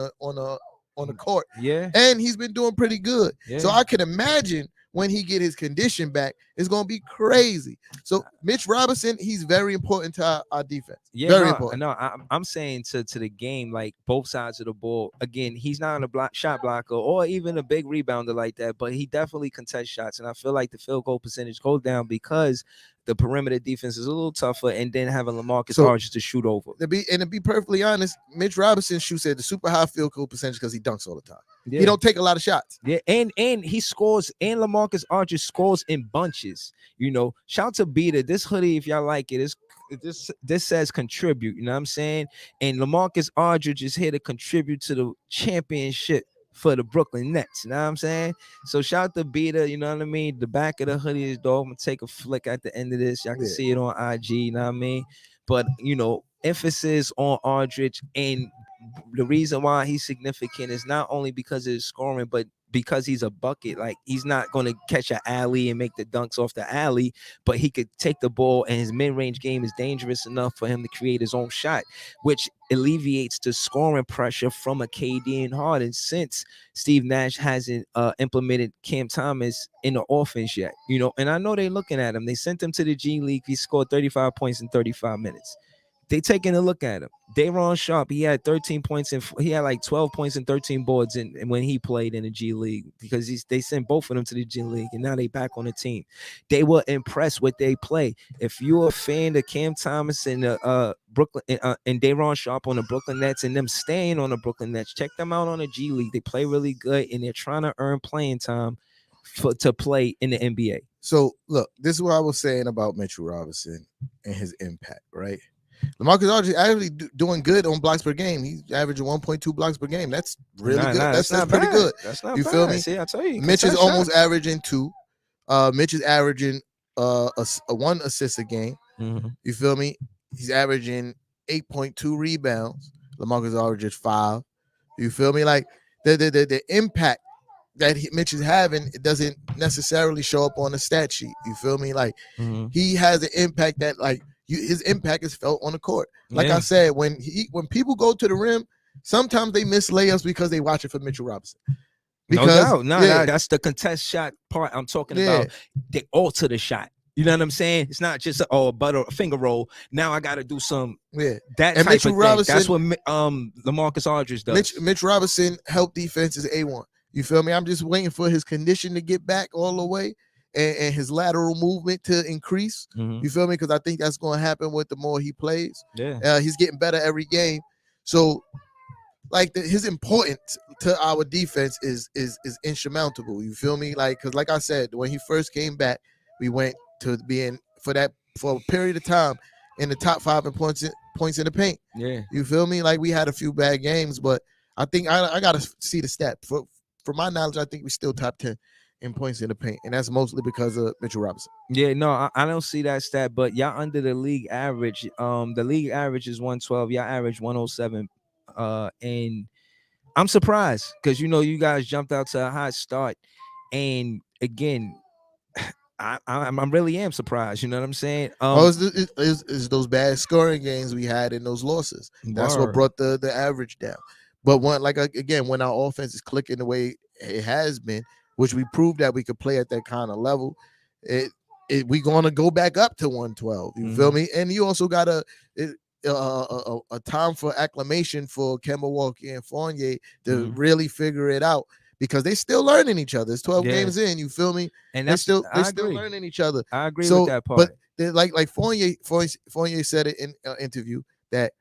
the court. Yeah. And he's been doing pretty good. Yeah. So I can imagine when he get his condition back, it's going to be crazy. So Mitch Robinson, he's very important to our defense. Yeah, very important. No, I'm saying to the game, like both sides of the ball. Again, he's not a shot blocker or even a big rebounder like that, but he definitely contests shots. And I feel like the field goal percentage goes down because the perimeter defense is a little tougher, and then having LaMarcus Aldridge to shoot over. To be perfectly honest, Mitch Robinson shoots at the super high field goal percentage because he dunks all the time. Yeah. He don't take a lot of shots. Yeah, and he scores, and LaMarcus Aldridge scores in bunches. Shout to Beta. This hoodie, if y'all like it, this says contribute. You know what I'm saying? And LaMarcus Aldridge is here to contribute to the championship for the Brooklyn Nets. You know what I'm saying? So shout out to Beta, you know what I mean? The back of the hoodie is dope. I'm gonna take a flick at the end of this. Y'all can see it on IG, you know what I mean? But emphasis on Aldridge, and the reason why he's significant is not only because of his scoring, but because he's a bucket. Like, he's not going to catch an alley and make the dunks off the alley, but he could take the ball, and his mid-range game is dangerous enough for him to create his own shot, which alleviates the scoring pressure from a KD and Harden, since Steve Nash hasn't implemented Cam Thomas in the offense yet. And I know they're looking at him. They sent him to the G League. He scored 35 points in 35 minutes. they taking a look at him. Day'Ron Sharpe, he had 13 points and he had like 12 points and 13 boards and when he played in the G League because they sent both of them to the G League and now they back on the team. They were impressed with they play. If you're a fan of Cam Thomas and Brooklyn and Day'Ron Sharpe on the Brooklyn Nets and them staying on the Brooklyn Nets, check them out on the G League. They play really good and they're trying to earn playing time to play in the NBA. So look, this is what I was saying about Mitchell Robinson and his impact, right? LaMarcus Aldridge actually doing good on blocks per game. He's averaging 1.2 blocks per game. That's really good. That's pretty good. That's not you bad. Feel me? See, I tell you, Mitch is almost averaging 2. Mitch is averaging a 1 assist a game. Mm-hmm. You feel me? He's averaging 8.2 rebounds. LaMarcus Aldridge is 5. You feel me? Like the impact that Mitch is having, it doesn't necessarily show up on the stat sheet. You feel me? Like he has an impact that like his impact is felt on the court. Like I said, when people go to the rim, sometimes they miss layups because they watch it for Mitchell Robinson. Because, no doubt. That's the contest shot part I'm talking about. They alter the shot. You know what I'm saying? It's not just a finger roll. Now I got to do some that and type Mitchell of Robinson, thing. That's what LaMarcus Aldridge does. Mitch Robinson help defense is A1. You feel me? I'm just waiting for his condition to get back all the way and his lateral movement to increase. You feel me? Because I think that's going to happen with the more he plays. He's getting better every game. So, like his importance to our defense is insurmountable. You feel me? Like because like I said, when he first came back, we went to being for a period of time in the top 5 in points in the paint. You feel me? Like we had a few bad games, but I think I got to see the stat. For my knowledge, I think we're still top 10 in points in the paint, and that's mostly because of Mitchell Robinson. No, I don't see that stat, but y'all under the league average. The league average is 112. Y'all average 107. And I'm surprised because you guys jumped out to a hot start, and again, I really am surprised. You know what I'm saying? It's those bad scoring games we had in those losses. That's what brought the average down. But when our offense is clicking the way it has been, which we proved that we could play at that kind of level, we're gonna go back up to 112. You feel me? And you also got a time for acclimation for Kemba Walker and Fournier to really figure it out because they still learning each other. It's 12 games in. You feel me? And they're still learning each other. I agree with that part. But like Fournier said it in an interview that.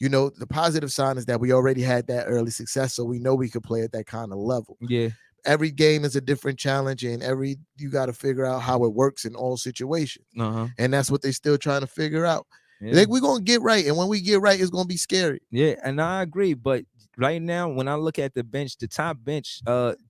The positive sign is that we already had that early success, so we know we could play at that kind of level. Every game is a different challenge, and you got to figure out how it works in all situations. And that's what they're still trying to figure out. Like we're gonna get right, and when we get right, it's gonna be scary. And I agree. But right now, when I look at the bench, the top bench,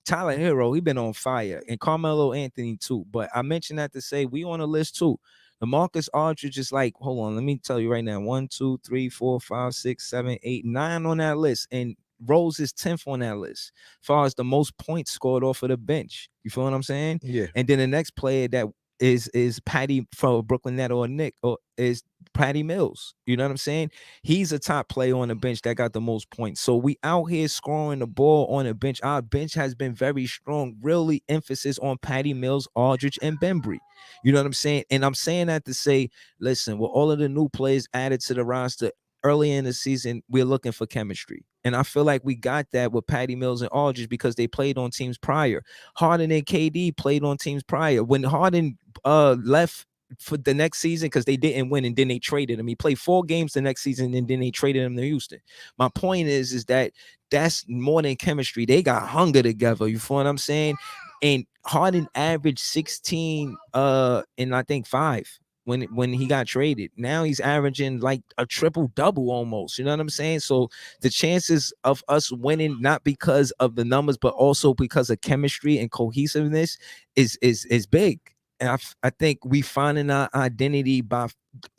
Tyler Hero, he been on fire, and Carmelo Anthony too. But I mentioned that to say we on a list too. LaMarcus Aldridge is like, hold on, let me tell you right now. 1, 2, 3, 4, 5, 6, 7, 8, 9 on that list. And Rose is 10th on that list. As far as the most points scored off of the bench. You feel what I'm saying? And then the next player that is Patty from Brooklyn Net or Nick or is Patty Mills. You know what I'm saying? He's a top player on the bench that got the most points. So we out here scoring the ball on the bench. Our bench has been very strong. Really emphasis on Patty Mills, Aldridge, and Bembry. You know what I'm saying? And I'm saying that to say, listen, with all of the new players added to the roster early in the season, we're looking for chemistry. And I feel like we got that with Patty Mills and Aldridge because they played on teams prior. Harden and KD played on teams prior. When Harden left for the next season because they didn't win and then they traded him. He played 4 games the next season and then they traded him to Houston. My point is that that's more than chemistry. They got hunger together. You feel what I'm saying? And Harden averaged 16 and I think 5 when he got traded. Now he's averaging like a triple-double almost. You know what I'm saying? So the chances of us winning, not because of the numbers, but also because of chemistry and cohesiveness is big. And I think we finding our identity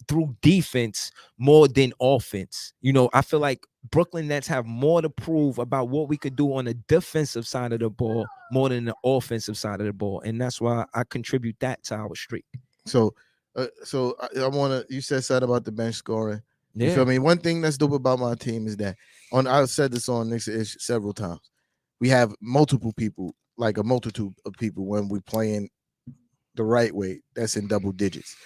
through defense more than offense. I feel like Brooklyn Nets have more to prove about what we could do on the defensive side of the ball more than the offensive side of the ball. And that's why I contribute that to our streak. So I want to, you said something about the bench scoring. You feel me? One thing that's dope about my team is that I've said this on Knicks several times. We have multiple people, like a multitude of people when we playing the right way, that's in double digits.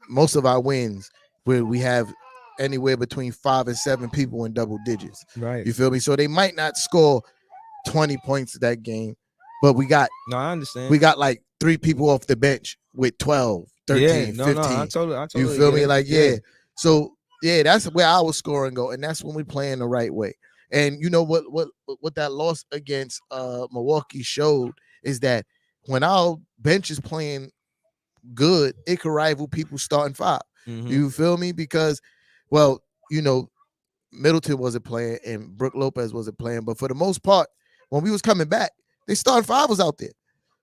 Most of our wins where we have anywhere between 5 and 7 people in double digits. Right. You feel me? So they might not score 20 points that game, but we got I understand. We got like 3 people off the bench with 12, 13, 15. I totally you feel me? it. Like, So that's where our scoring go, and that's when we playing the right way. And you know what that loss against Milwaukee showed is that when our bench is playing good, it could rival people starting 5. Mm-hmm. You feel me? Because, Middleton wasn't playing and Brook Lopez wasn't playing, but for the most part, when we was coming back, they starting 5 was out there.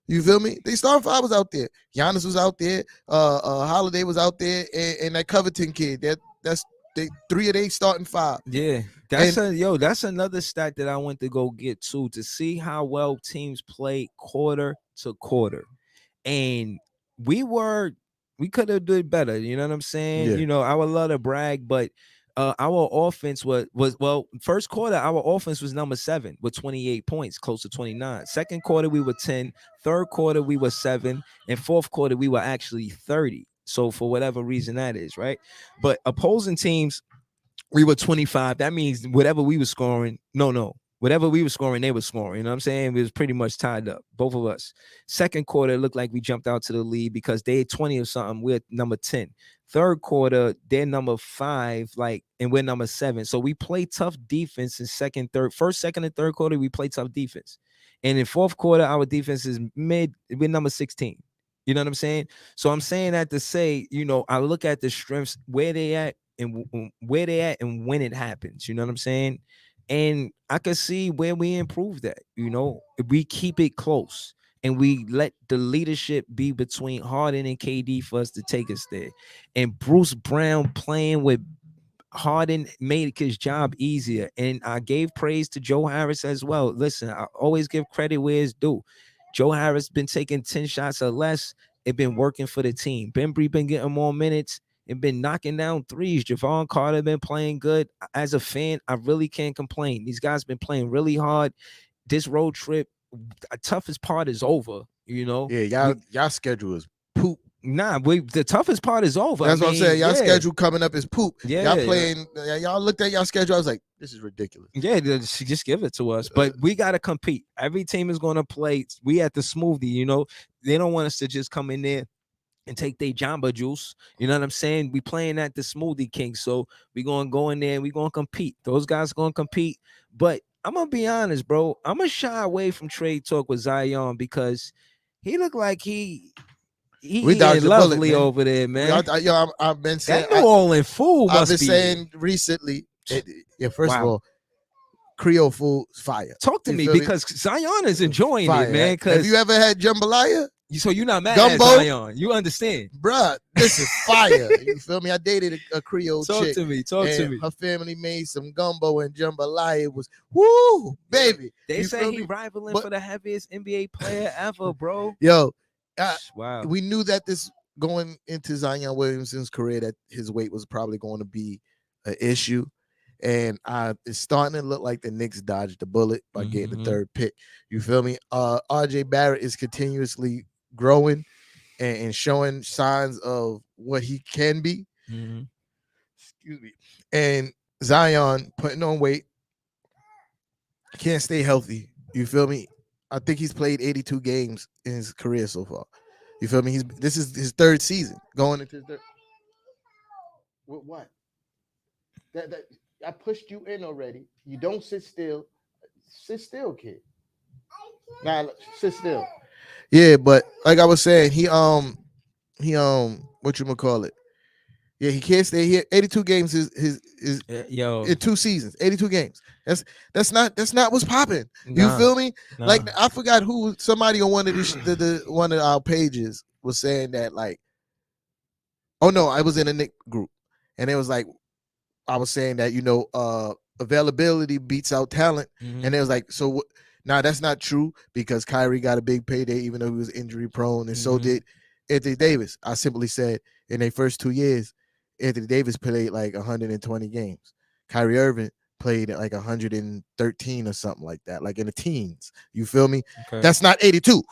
You feel me? They starting 5 was out there. Giannis was out there. Holiday was out there, and that Covington kid. That's 3 of they starting 5. Yeah, that's another stat that I went to go get to see how well teams play quarter to quarter, and we could have did better. You know what I'm saying? Yeah. I would love to brag, but our offense was first quarter. Our offense was number 7 with 28 points, close to 29. Second quarter we were 10. Third quarter we were 7, and fourth quarter we were actually 30. So for whatever reason that is, right? But opposing teams, we were 25. That means whatever we were scoring, whatever we were scoring, they were scoring. You know what I'm saying? It was pretty much tied up, both of us. Second quarter, it looked like we jumped out to the lead because they had 20 or something. We're number 10. Third quarter, they're number 5, and we're number 7. So we play tough defense in first, second, and third quarter, we play tough defense. And in fourth quarter, our defense is mid. We're number 16. You know what I'm saying? So I'm saying that to say, I look at the strengths, where they at and when it happens. You know what I'm saying? And I can see where we improve that. If we keep it close and we let the leadership be between Harden and KD for us to take us there. And Bruce Brown playing with Harden made his job easier. And I gave praise to Joe Harris as well. Listen, I always give credit where it's due. Joe Harris been taking 10 shots or less. It been working for the team. Bembry been getting more minutes and been knocking down threes. Javon Carter been playing good. As a fan, I really can't complain. These guys been playing really hard. This road trip, the toughest part is over. Yeah, y'all schedule is poop. Nah, the toughest part is over. That's what I'm saying. Y'all schedule coming up is poop. Yeah, y'all playing. Y'all looked at y'all schedule. I was like, this is ridiculous. Yeah, just give it to us. But we gotta compete. Every team is gonna play. We at the smoothie. They don't want us to just come in there and take their Jamba Juice. You know what I'm saying? We playing at the Smoothie King, so we gonna go in there and we gonna compete. Those guys gonna compete. But I'm gonna be honest, bro. I'm gonna shy away from trade talk with Zion because he looked like he ain't lovely over there, man. I've been saying that New Orleans fool. I've been saying recently. First of all, Creole food is fire. Talk to me because Zion is enjoying it, man. Have you ever had jambalaya? So you're not mad Gumbo? at Zion. You understand. Bruh, this is fire. You feel me? I dated a Creole chick. Talk to me. Her family made some gumbo and jambalaya. It was, woo, baby. They say he rivaling for the heaviest NBA player ever, bro. Yo, wow. We knew that this going into Zion Williamson's career that his weight was probably going to be an issue. And it's starting to look like the Knicks dodged the bullet by getting the 3rd pick. You feel me? RJ Barrett is continuously growing and showing signs of what he can be. Excuse me. And Zion putting on weight, can't stay healthy. You feel me? I think he's played 82 games in his career so far. You feel me? This is his 3rd season going into his 3rd. What? That I pushed you in already. You don't sit still. Sit still, kid. Nah, sit still. Yeah, but like I was saying, he whatchamacallit? Yeah, he can't stay here. 82 games is in 2 seasons. 82 games. That's not what's popping. You feel me? Nah. Like I forgot who somebody on one of one of our pages was saying that oh no, I was in a Knicks group and it was like I was saying that availability beats out talent, and it was like so. Now that's not true because Kyrie got a big payday even though he was injury prone, and so did Anthony Davis. I simply said in their first 2 years, Anthony Davis played like 120 games. Kyrie Irving played at like 113 or something like that, like in the teens. You feel me? Okay. That's not 82.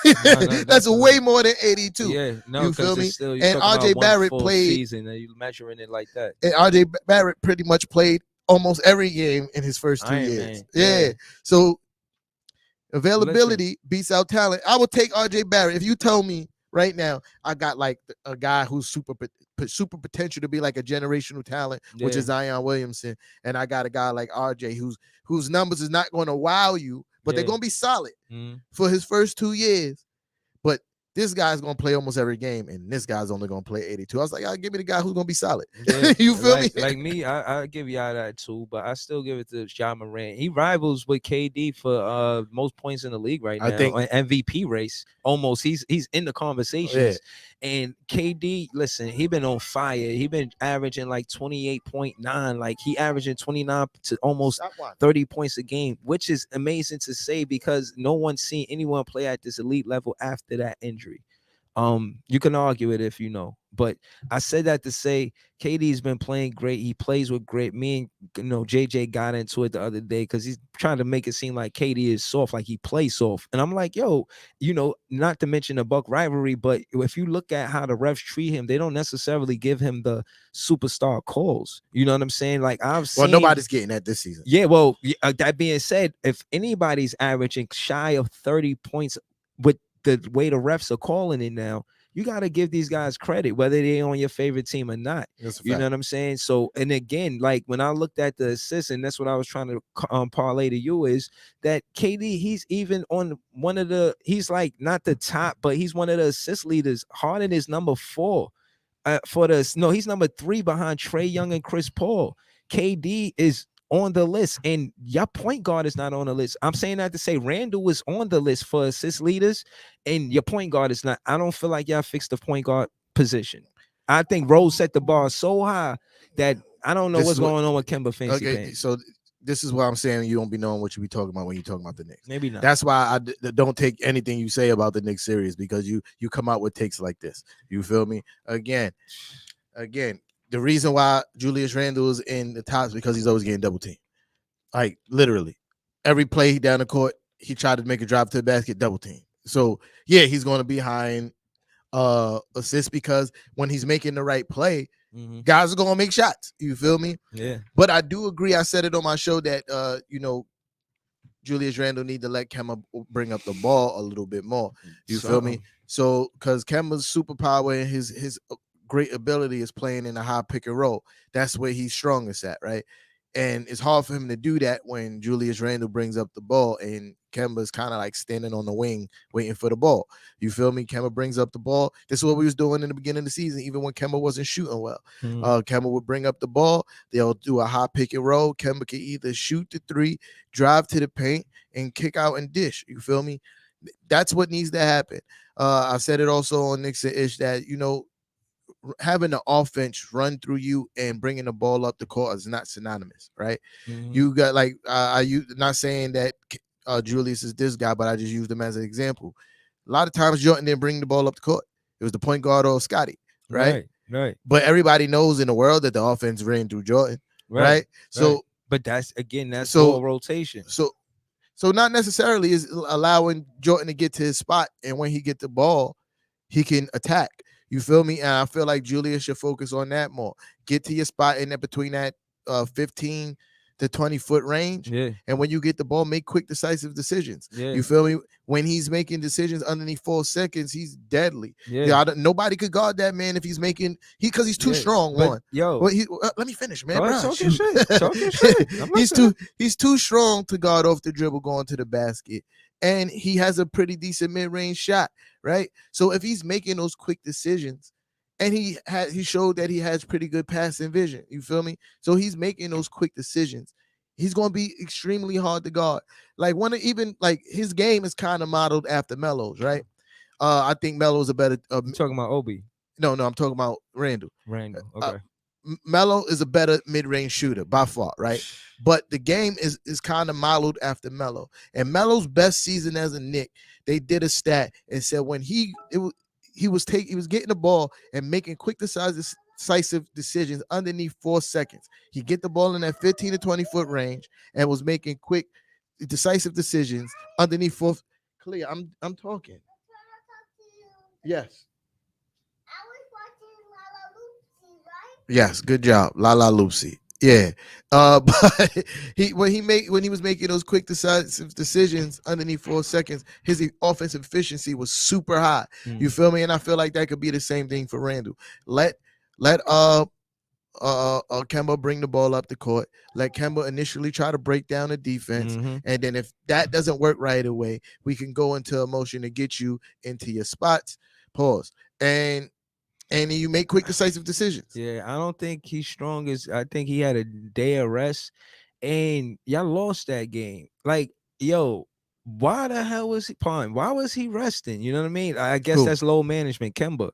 No, that's way more than 82. Yeah, no, you feel me? Still, and RJ Barrett played season, and you measuring it like that. And RJ Barrett pretty much played almost every game in his first 2 years. Yeah. So availability beats out talent. I would take RJ Barrett. If you tell me right now, I got like a guy who's super potential to be like a generational talent, which is Zion Williamson, and I got a guy like RJ whose numbers is not going to wow you, but they're going to be solid for his first 2 years. But this guy's going to play almost every game, and this guy's only going to play 82. I was like, I'll give me the guy who's going to be solid. Yeah. You feel me? Like me, I give y'all that too, but I still give it to Ja Morant. He rivals with KD for most points in the league right now. I think MVP race, almost. He's in the conversations. And KD, listen, he been on fire. He been averaging like 28.9. Like he averaging 29 to almost 30 points a game, which is amazing to say because no one's seen anyone play at this elite level after that injury. You can argue it if you know, but I said that to say KD's been playing great. He plays with great. Me and JJ got into it the other day because he's trying to make it seem like KD is soft, like he plays soft. And I'm like, yo, not to mention the Buck rivalry, but if you look at how the refs treat him, they don't necessarily give him the superstar calls. You know what I'm saying? Like nobody's getting that this season. Yeah. Well, that being said, if anybody's averaging shy of 30 points with the way the refs are calling it now, you got to give these guys credit, whether they're on your favorite team or not. You know what I'm saying? So, and again, like when I looked at the assists, and that's what I was trying to parlay to you, is that KD, he's even on one of the, he's like not the top, but he's one of the assist leaders. Harden is number 4 he's number 3 behind Trae Young and Chris Paul. KD is on the list, and your point guard is not on the list. I'm saying that to say Randall was on the list for assist leaders, and your point guard is not. I don't feel like y'all fixed the point guard position. I think Rose set the bar so high that I don't know what's going on with Kemba Fancy Pants. So this is why I'm saying you don't be knowing what you be talking about when you talking about the Knicks. Maybe not. That's why I don't take anything you say about the Knicks serious, because you come out with takes like this. You feel me? Again. The reason why Julius Randle is in the top is because he's always getting double teamed. Like literally, every play down the court, he tried to make a drive to the basket, double team. So yeah, he's going to be high in assists because when he's making the right play, guys are going to make shots. You feel me? Yeah. But I do agree. I said it on my show that Julius Randle need to let Kemba bring up the ball a little bit more. You feel me? So because Kemba's superpower and his great ability is playing in a high pick and roll. That's where he's strongest at, right? And it's hard for him to do that when Julius Randle brings up the ball and Kemba's kind of like standing on the wing waiting for the ball. You feel me? Kemba brings up the ball. This is what we was doing in the beginning of the season, even when Kemba wasn't shooting well. Kemba would bring up the ball. They'll do a high pick and roll. Kemba can either shoot the 3, drive to the paint, and kick out and dish. You feel me? That's what needs to happen. I said it also on Knicks and Ish that, having the offense run through you and bringing the ball up the court is not synonymous, right? You got like not saying that Julius is this guy, but I just used him as an example. A lot of times Jordan didn't bring the ball up the court. It was the point guard or Scotty, right? But everybody knows in the world that the offense ran through Jordan, right? So, but that's all rotation. So not necessarily is allowing Jordan to get to his spot, and when he get the ball, he can attack. You feel me? And I feel like Julius should focus on that more. Get to your spot in there between that 15 to 20-foot range. Yeah. And when you get the ball, make quick, decisive decisions. Yeah. You feel me? When he's making decisions underneath 4 seconds, he's deadly. Yeah. Nobody could guard that man if he's making because he's too strong. But, let me finish, man. Talking shit. He's too strong to guard off the dribble going to the basket. And he has a pretty decent mid-range shot, right? So if he's making those quick decisions, and he showed that he has pretty good passing vision, you feel me? So he's making those quick decisions. He's going to be extremely hard to guard. Like his game is kind of modeled after Melo's, right? I think Melo's a better. You're talking about Obi? No, I'm talking about Randall. Okay. Melo is a better mid-range shooter by far, right? But the game is kind of modeled after Melo. And Melo's best season as a Knick, they did a stat and said when he was getting the ball and making quick decisive decisive decisions underneath 4 seconds. He get the ball in that 15 to 20 foot range and was making quick, decisive decisions underneath 4. Clear, I'm talking. Yes. Yes, good job, La La Lucy. Yeah, but when he was making those quick decisive decisions underneath 4 seconds, his offensive efficiency was super high. You feel me? And I feel like that could be the same thing for Randall. Let Kemba bring the ball up the court. Let Kemba initially try to break down the defense, and then if that doesn't work right away, we can go into a motion to get you into your spots. Pause. And you make quick, decisive decisions. Yeah, I don't think he's strong as I think he had a day of rest, and y'all lost that game. Like, yo, why the hell was he pawing? Why was he resting? You know what I mean? I guess that's low management, Kemba.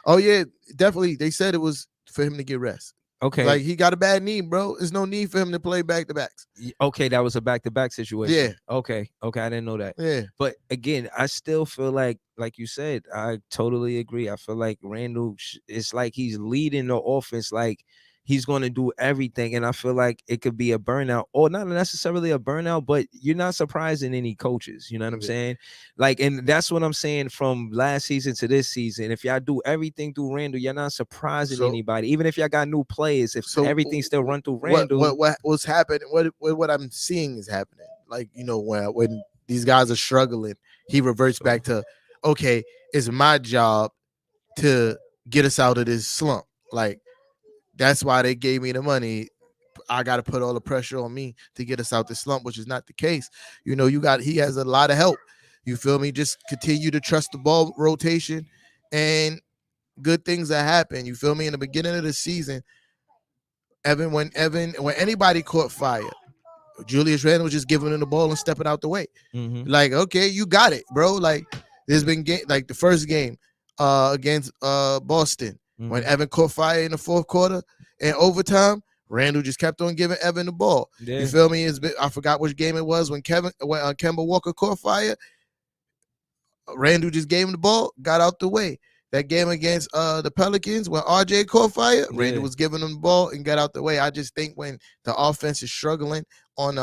Oh yeah, definitely. They said it was for him to get rest. Okay, like he got a bad knee, bro. There's no need for him to play back to backs. Okay, that was a back to back situation. Yeah. Okay, I didn't know that. Yeah. But again, I still feel like you said, I totally agree. I feel like Randall, it's like he's leading the offense, like he's going to do everything. And I feel like it could be a burnout, or not necessarily a burnout, but you're not surprising any coaches. You know what I'm saying? Like, and that's what I'm saying from last season to this season. If y'all do everything through Randall, you're not surprising anybody. Even if y'all got new players, if everything still run through Randall. What's happening? What I'm seeing is happening. Like, you know, when these guys are struggling, he reverts back to, okay, it's my job to get us out of this slump. Like, that's why they gave me the money. I got to put all the pressure on me to get us out the slump, which is not the case. You know, he has a lot of help. You feel me? Just continue to trust the ball rotation, and good things that happen. You feel me? In the beginning of the season, when anybody caught fire, Julius Randle was just giving him the ball and stepping out the way. Like, okay, you got it, bro. Like, there's been like the first game against Boston. When Evan caught fire in the fourth quarter and overtime, Randall just kept on giving Evan the ball. Yeah. You feel me? I forgot which game it was when Kemba Walker caught fire. Randall just gave him the ball, got out the way. That game against the Pelicans when RJ caught fire, Randall was giving him the ball and got out the way. I just think when the offense is struggling on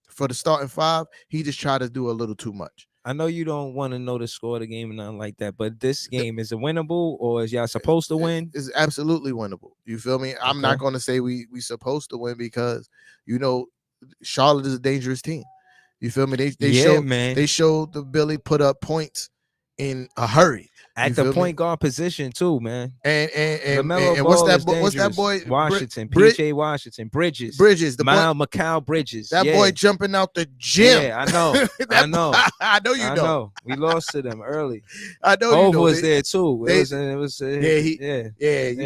for the starting five, he just tried to do a little too much. I know you don't want to know the score of the game and nothing like that, but this game, is it winnable, or is y'all supposed to win? It's absolutely winnable. You feel me? I'm not going to say we supposed to win, because, you know, Charlotte is a dangerous team. You feel me? They showed the Billy put up points in a hurry. At the point guard position too, man. And what's that boy? Washington, PJ Washington, Bridges, Mikal Bridges. That boy jumping out the gym. Yeah, I know. I know. I know you know. We lost to them early. I know Hov you know. was there too. It was you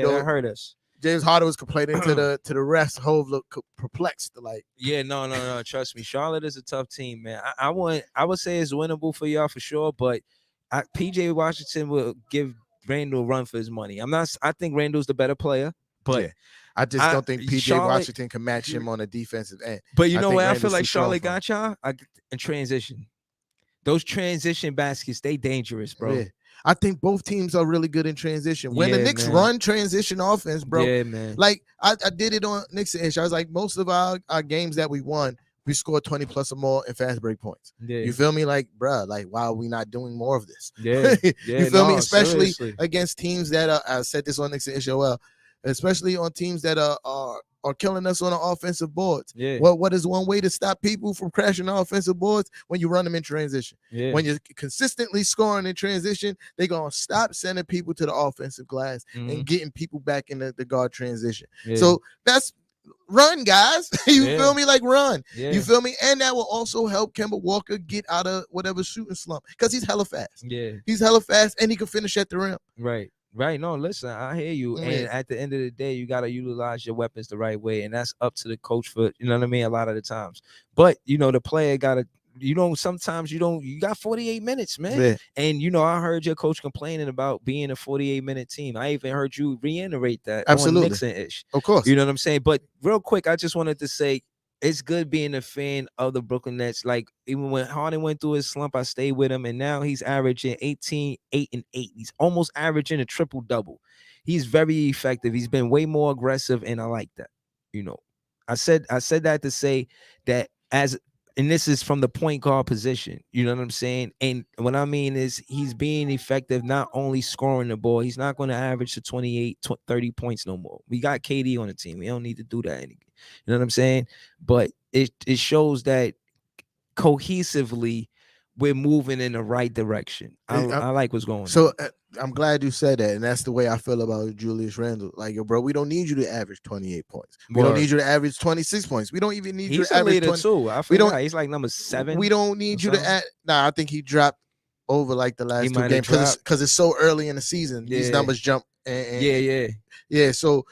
know, that hurt us. James Harden was complaining to the refs. Hov looked perplexed. Like, no. Trust me, Charlotte is a tough team, man. I would say it's winnable for y'all for sure, but PJ Washington will give Randall a run for his money. I think Randall's the better player, but I just don't think PJ Washington can match him on the defensive end. But you know what? I feel like Charlotte got y'all in transition. Those transition baskets, they dangerous, bro. Yeah. I think both teams are really good in transition. When the Knicks run transition offense, bro. Yeah, man. Like, I did it on Knicks and I was like, most of our games that we won, we scored 20 plus or more in fast break points. Yeah. You feel me? Like, bro, like, why are we not doing more of this? Yeah. You feel me? Especially against teams that I said this on Knicks and HOL, especially on teams that are killing us on the offensive boards. Yeah. What is one way to stop people from crashing the offensive boards? When you run them in transition. Yeah. When you're consistently scoring in transition, they're going to stop sending people to the offensive glass and getting people back in the guard transition. Yeah. So that's run, guys. You feel me? Like, run. Yeah. You feel me? And that will also help Kemba Walker get out of whatever shooting slump, because he's hella fast. Yeah. He's hella fast, and he can finish at the rim. Right. No, listen, I hear you. Yeah. And at the end of the day, you got to utilize your weapons the right way. And that's up to the coach for, you know what I mean, a lot of the times. But, you know, the player got to, you know, sometimes you got 48 minutes, man. Yeah. And, you know, I heard your coach complaining about being a 48-minute team. I even heard you reiterate that. Absolutely. On Knicks-ish. Of course. You know what I'm saying? But real quick, I just wanted to say, it's good being a fan of the Brooklyn Nets. Like even when Harden went through his slump, I stayed with him, and now he's averaging 18, 8, and 8. He's almost averaging a triple double. He's very effective. He's been way more aggressive, and I like that. You know, I said that to say that and this is from the point guard position. You know what I'm saying? And what I mean is he's being effective, not only scoring the ball. He's not going to average to 28, 30 points no more. We got KD on the team. We don't need to do that anymore. You know what I'm saying? But it shows that cohesively we're moving in the right direction. I like what's going on. So I'm glad you said that, and that's the way I feel about Julius Randle. Like, yo, bro, we don't need you to average 28 points. We don't need you to average 26 points. We don't even need you to average 20. Too. We don't. He's like number 7. We don't need you to add. Nah, I think he dropped over like the last 2 games because it's so early in the season. Yeah. These numbers jump. Yeah. So,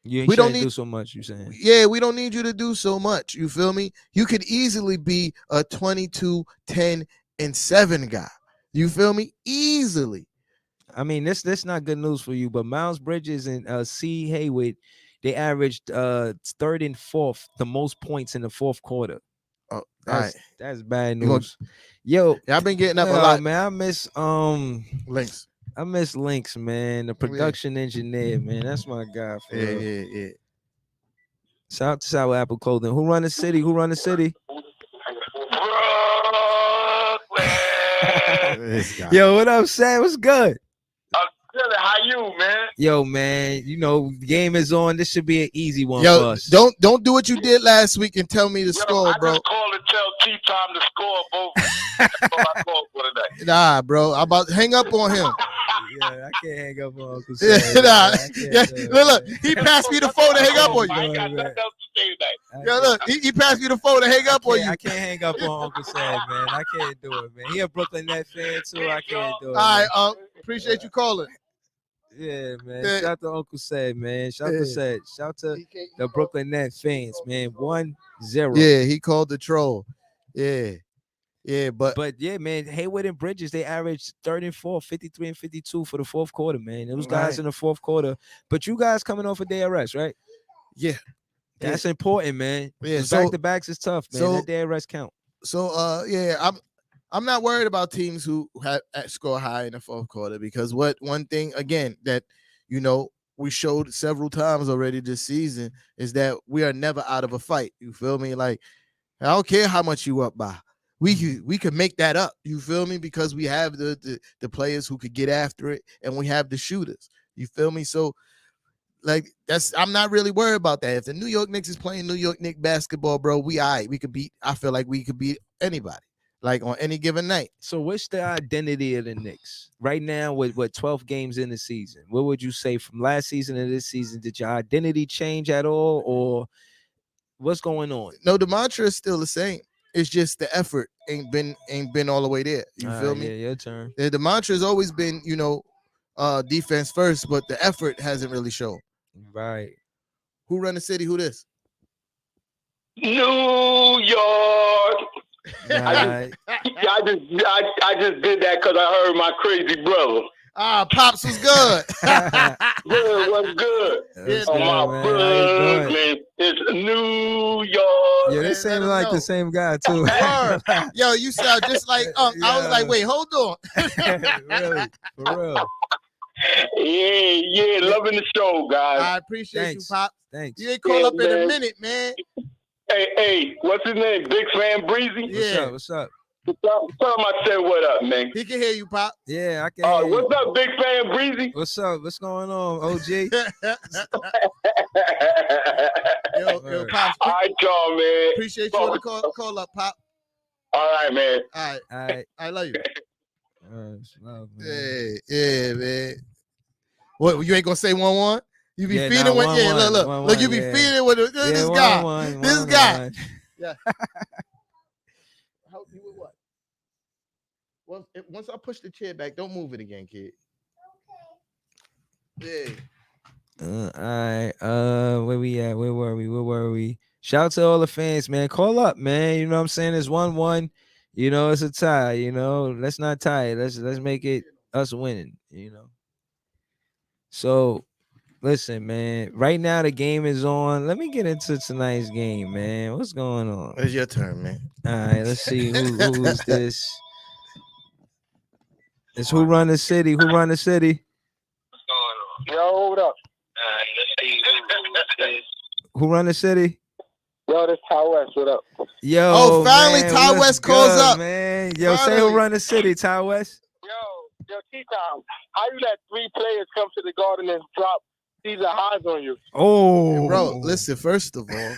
we don't need to do so much. You saying? Yeah, we don't need you to do so much. You feel me? You could easily be a 22, 10, and 7 guy. You feel me? Easily. I mean, this not good news for you, but Miles Bridges and C. Hayward, they averaged 3rd and 4th the most points in the 4th quarter. Oh, that's bad news. Yo, I've been getting up a lot, man. I miss Links. I miss Links, man. The production engineer, man. That's my guy. For real. Yeah. Shout out to Sour Apple Clothing. Who run the city? Yo, what up, Sam? What's good? How you, man? Yo, man, you know, the game is on. This should be an easy one for us. Don't do what you did last week and tell me to score, bro. I just called to tell T-Time to score both. That's all I called for today. Nah, bro. I'm about to hang up on him. Yeah, I can't hang up on Uncle Sam. Look, he passed me the phone to hang up on you. I ain't got nothing else to say today. Yo, look, he passed me the phone to hang up on you. I can't hang up on Uncle Sam, man. I can't do it, man. He a Brooklyn Nets fan too. I can't do it. All right, appreciate you calling. Yeah, man. Shout out to Uncle Sam, man. Shout to the Brooklyn Nets fans, man. 1-0. Yeah, he called the troll. Yeah, but yeah, man, Hayward and Bridges, they averaged 3rd and 4th, 53 and 52 for the 4th quarter, man. Those guys in the 4th quarter. But you guys coming off a day of rest, right? Yeah. That's important, man. Yeah, back-to-backs is tough, man. So, that day of rest count. So I'm not worried about teams who have score high in the 4th quarter because one thing again that we showed several times already this season is that we are never out of a fight. You feel me? Like I don't care how much you up by. We could make that up. You feel me? Because we have the players who could get after it, and we have the shooters. You feel me? So, like I'm not really worried about that. If the New York Knicks is playing New York Knicks basketball, bro, we all right. We could beat. I feel like we could beat anybody, like on any given night. So, what's the identity of the Knicks right now? With 12 games in the season, what would you say from last season to this season? Did your identity change at all, or what's going on? No, the mantra is still the same. It's just the effort ain't been all the way there. You feel me? Yeah, your turn. The mantra has always been, defense first, but the effort hasn't really shown. Right. Who run the city? Who this? New York. Right. I just did that because I heard my crazy brother. Pops was good. Good was good. My Brooklyn, it's New York. Yeah, they seem like the same guy too. Yo, you sound just like I was like, wait, hold on. Really, for real. Yeah, loving the show, guys. I appreciate you, Pop. Thanks. You ain't call up in a minute, man. Hey, what's his name? Big Fan Breezy? Yeah. What's up? Tell him I said what up, man. He can hear you, Pop. Yeah, I can hear you. What's up, Big Fan Breezy? What's up? What's going on, OG? yo, Pop. All right, y'all, man. Appreciate you on the call up, Pop. All right, man. All right. I love you. Love, man. Yeah, man. What, you ain't gonna say 1-1? You be feeding with look, you be feeding with this guy. This guy. Yeah. Help you with what? Well, once I push the chair back, don't move it again, kid. Okay. Yeah. All right. Where we at? Where were we? Shout out to all the fans, man. Call up, man. You know what I'm saying? It's 1-1. It's a tie. Let's not tie it. Let's make it us winning. So Listen, man. Right now the game is on. Let me get into tonight's game, man. What's going on? It's your turn, man. All right, let's see who is this. It's who run the city. Who run the city? What's going on? Yo, hold up. Let's see who is. Who run the city? Yo, this Ty West. What up? Yo, Oh, finally man, Ty what's West calls good, up. man. Yo, say Finally. who run the city, Ty West. Yo, T-Tom, how you let 3 players come to the Garden and drop Caesar highs on you? Oh, Bro, listen, first of all,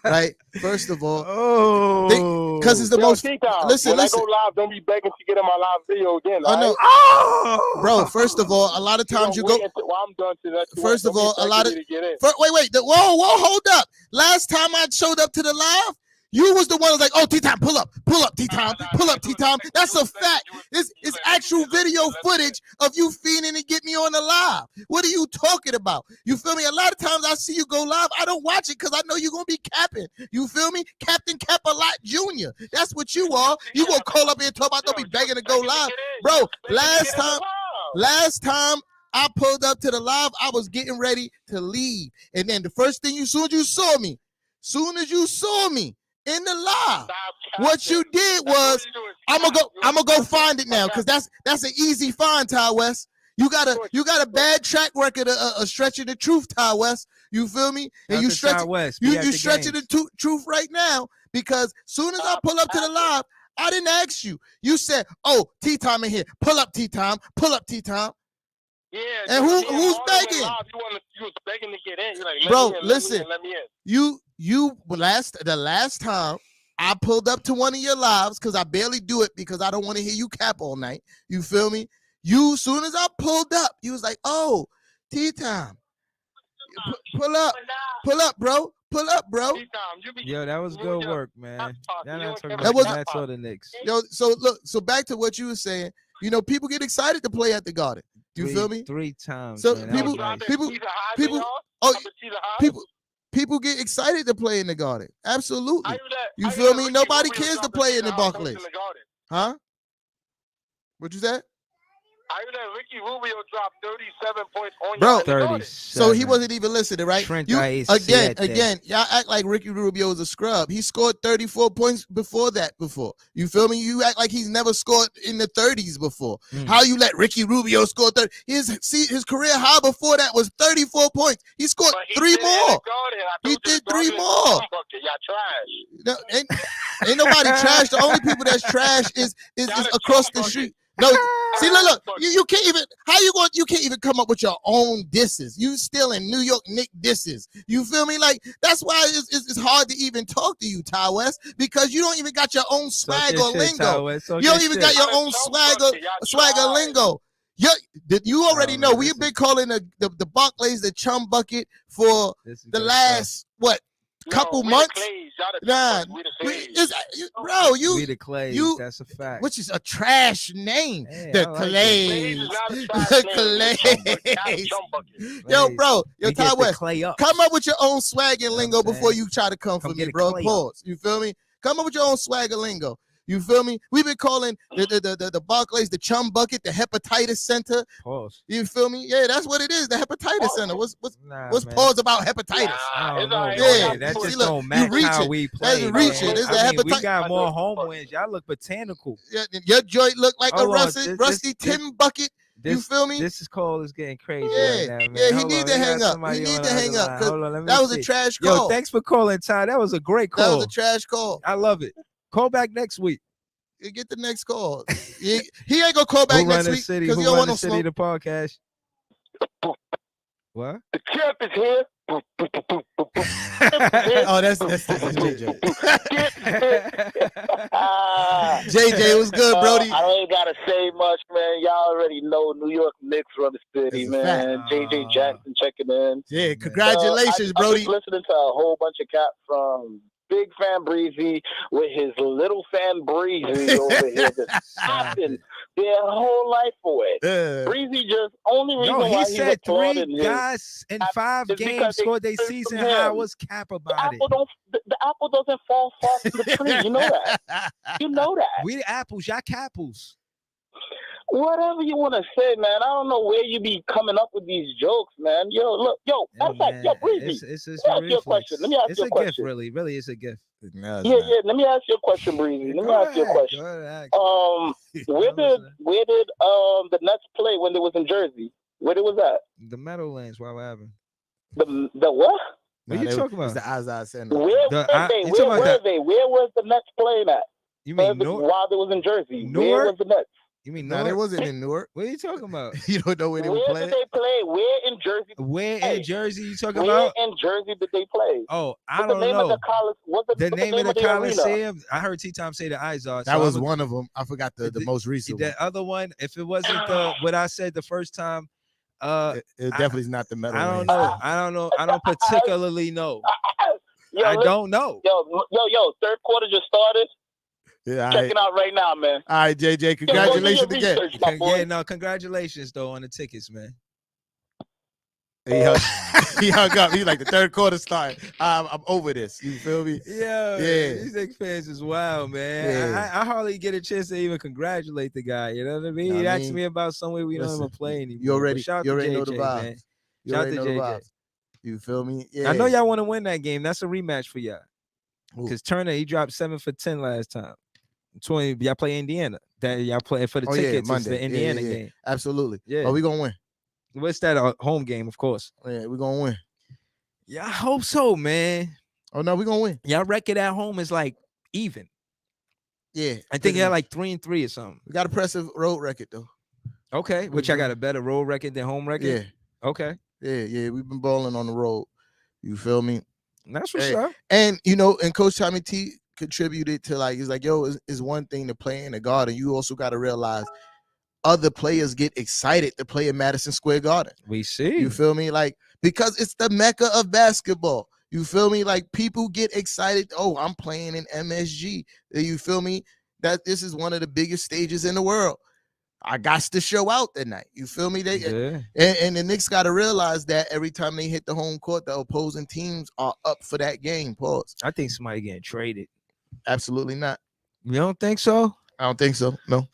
right? First of all, oh, because it's the most. T-Tom, Listen, when listen. I go live, don't be begging to get in my live video again. Oh, no. Oh, Bro, first of all, a lot of times you go. Well, I'm done to that. First of all, a lot of. to get in. Wait. Whoa, hold up. Last time I showed up to the live, you was the one who was like, oh, T-Time, pull up, T-Time, pull up, T-Time. That's a fact. It's actual video footage of you feeding and get me on the live. What are you talking about? You feel me? A lot of times I see you go live, I don't watch it because I know you're going to be capping. You feel me? Captain Cap-a-Lot Jr. That's what you are. You going to call up here and talk about don't be begging to go live. Bro, last time I pulled up to the live, I was getting ready to leave. And then the first thing soon as you saw me in the live, what you did was I'm gonna go find it now because that's an easy find, Ty West. You got a bad track record of stretching the truth, Ty West. You feel me? And you stretching the truth right now because soon as I pull up to the live, I didn't ask you. You said, "Oh, T-Time in here. Pull up T-Time. Pull up T-Time." Yeah. And who's begging? You was begging to get in. You're like, bro, listen. Let me in. The last time I pulled up to one of your lives because I barely do it because I don't want to hear you cap all night. You feel me? You soon as I pulled up, you was like, "Oh, T-Time, pull up, bro." Yo, that was good work, man. That was the Knicks. Yo, so back to what you were saying. You know, people get excited to play at the Garden. You feel me? 3 times. So man. People get excited to play in the Garden. Absolutely. You feel me? Nobody cares to play in the Barclays. Huh? What you said? I heard that Ricky Rubio dropped 37 points on bro, you. 30. So he wasn't even listening, right? Again, y'all act like Ricky Rubio is a scrub. He scored 34 points before. You feel me? You act like he's never scored in the 30s before. How you let Ricky Rubio score 30? His career high before that was 34 points. He scored 3 more. He did 3 more. Y'all trash. No, ain't nobody trash. The only people that's trash is across the street. No, see, look, you can't even. How you can't even come up with your own disses. You still in New York Knicks disses. You feel me? Like that's why it's hard to even talk to you, Ty West, because you don't even got your own swag or lingo. You don't even got your own swagger lingo. You already know we've been calling the Barclays the chum bucket for the last couple months. We the Clays. That's a fact. Which is a trash name. Hey, the Clays. Yo, bro. Yo, Ty West. Come up with your own swag and lingo before you try to come for me, bro. Pause. You feel me? Come up with your own swag and lingo. You feel me? We've been calling the Barclays the chum bucket, the hepatitis center. Pause. You feel me? Yeah, that's what it is. The hepatitis center. What's pause about hepatitis? That just don't match how we play. We got more home wins. Y'all look botanical. Yeah, your joint look like a rusty tin bucket. You feel me? This call is getting crazy right now, man. Yeah, he need to hang up. That was a trash call. Yo, thanks for calling, Ty. That was a great call. That was a trash call. I love it. Call back next week. You get the next call. he ain't gonna call back next week because he don't want no smoke. The podcast. What? The champ is here. Oh, that's JJ. JJ, what's good, Brody? I ain't gotta say much, man. Y'all already know New York Knicks run the city, man. JJ Jackson checking in. Yeah, congratulations, Brody. I'm listening to a whole bunch of cats from Big Fan Breezy with his little fan Breezy over here just stopping their whole life away. Breezy just only reason why he said 3 guys in 5 games scored their season high. Was cap about it. The apple doesn't fall far from the tree. You know that. You know that. We the apples, y'all capples. Whatever you want to say, man. I don't know where you be coming up with these jokes, man. Yo, look, yo, Breezy. It's Let me ask you a question. Let me ask you a question. Gift, really. Really, it's a gift. No, yeah. Let me ask you a question, Breezy. Let me ask you a question. Where did the Nets play when they was in Jersey? Where they was at? The Meadowlands. Why? What happened? The what? What are you talking about? It's the Azad Center. Where were they? Where was the Nets playing at? You mean while they was in Jersey? Newark? Where was the Nets? You mean no? They wasn't in Newark. What are you talking about? You don't know where they were playing? Where did they play? Where in Jersey? Where in Jersey you talking about? Where in Jersey did they play? Oh, I don't know. What's the name of the Coliseum? I heard T-Tom say the Izod. That was one of them. I forgot the most recent one. The other one, if it wasn't what I said the first time, it definitely is not the metal. I don't know. I don't particularly know. I don't know. Yo, third quarter just started. Yeah, check it out right now, man. All right, JJ, congratulations again. Congratulations though on the tickets, man. He hung up. He's like, the third quarter started. I'm over this. You feel me? Yeah. These Knicks fans is wild, man. Yeah. I hardly get a chance to even congratulate the guy. You know what I mean? He asked me about somewhere we don't even play anymore. You already know the vibe. Man. Shout out to JJ. You feel me? Yeah. I know y'all want to win that game. That's a rematch for y'all. Because Turner, he dropped 7 for 10 last time. 20. Y'all play Indiana. That y'all play for the tickets. Monday. It's the Indiana game. Absolutely. Yeah. Oh, we gonna win. What's that? Home game, of course. Yeah, we're gonna win. Yeah, I hope so, man. Oh no, we're gonna win. Y'all record at home is like even. Yeah. I think y'all like 3-3 or something. We got a impressive road record though. Okay. Which I got a better road record than home record? Yeah. Okay. Yeah. We've been balling on the road. You feel me? That's what's up. And and Coach Tommy T contributed to he's like, yo, it's one thing to play in the Garden. You also got to realize other players get excited to play in Madison Square Garden. We see. You feel me? Because it's the mecca of basketball. You feel me? People get excited. Oh, I'm playing in MSG. You feel me? That this is one of the biggest stages in the world. I got to show out that night. You feel me? And the Knicks got to realize that every time they hit the home court, the opposing teams are up for that game. Pause. I think somebody getting traded. Absolutely not. You don't think so? I don't think so. No.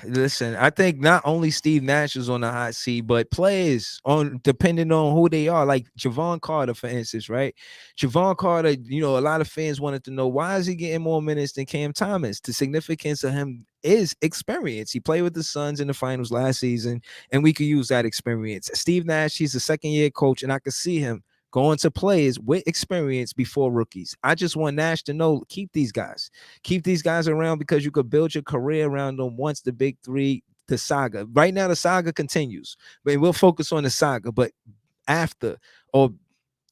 Listen, I think not only Steve Nash is on the hot seat, but players depending on who they are, like Javon Carter, for instance, right? Javon Carter, a lot of fans wanted to know, why is he getting more minutes than Cam Thomas? The significance of him is experience. He played with the Suns in the finals last season, and we could use that experience. Steve Nash, he's a second-year coach, and I could see him going to players with experience before rookies. I just want Nash to know, keep these guys around, because you could build your career around them once the big three, the saga. Right now, the saga continues, but we'll focus on the saga. But after, or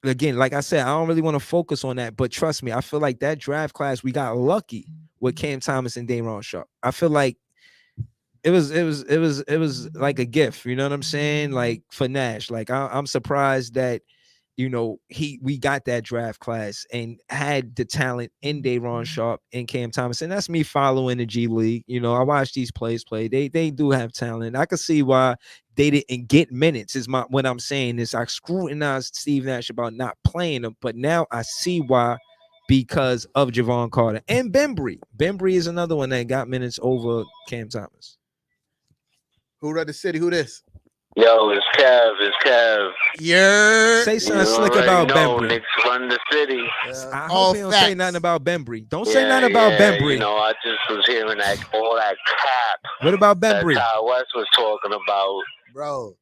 again, like I said, I don't really want to focus on that. But trust me, I feel like that draft class, we got lucky with Cam Thomas and Day'Ron Sharpe. I feel like it was like a gift. You know what I'm saying? Like for Nash, I'm surprised that we got that draft class and had the talent in Day'Ron Sharpe and Cam Thomas. And that's me following the G League. I watch these players play. They do have talent. I can see why they didn't get minutes what I'm saying is I scrutinized Steve Nash about not playing them, but now I see why, because of Javon Carter and Bembry. Bembry is another one that got minutes over Cam Thomas. Who run the city? Who this? Yo, it's Kev. Yeah. Say something slick about Bembry. Knicks run the city. I hope you don't say nothing about Bembry. Don't say nothing about Bembry. I just was hearing all that crap. What about Bembry? That Ty West was talking about. Bro.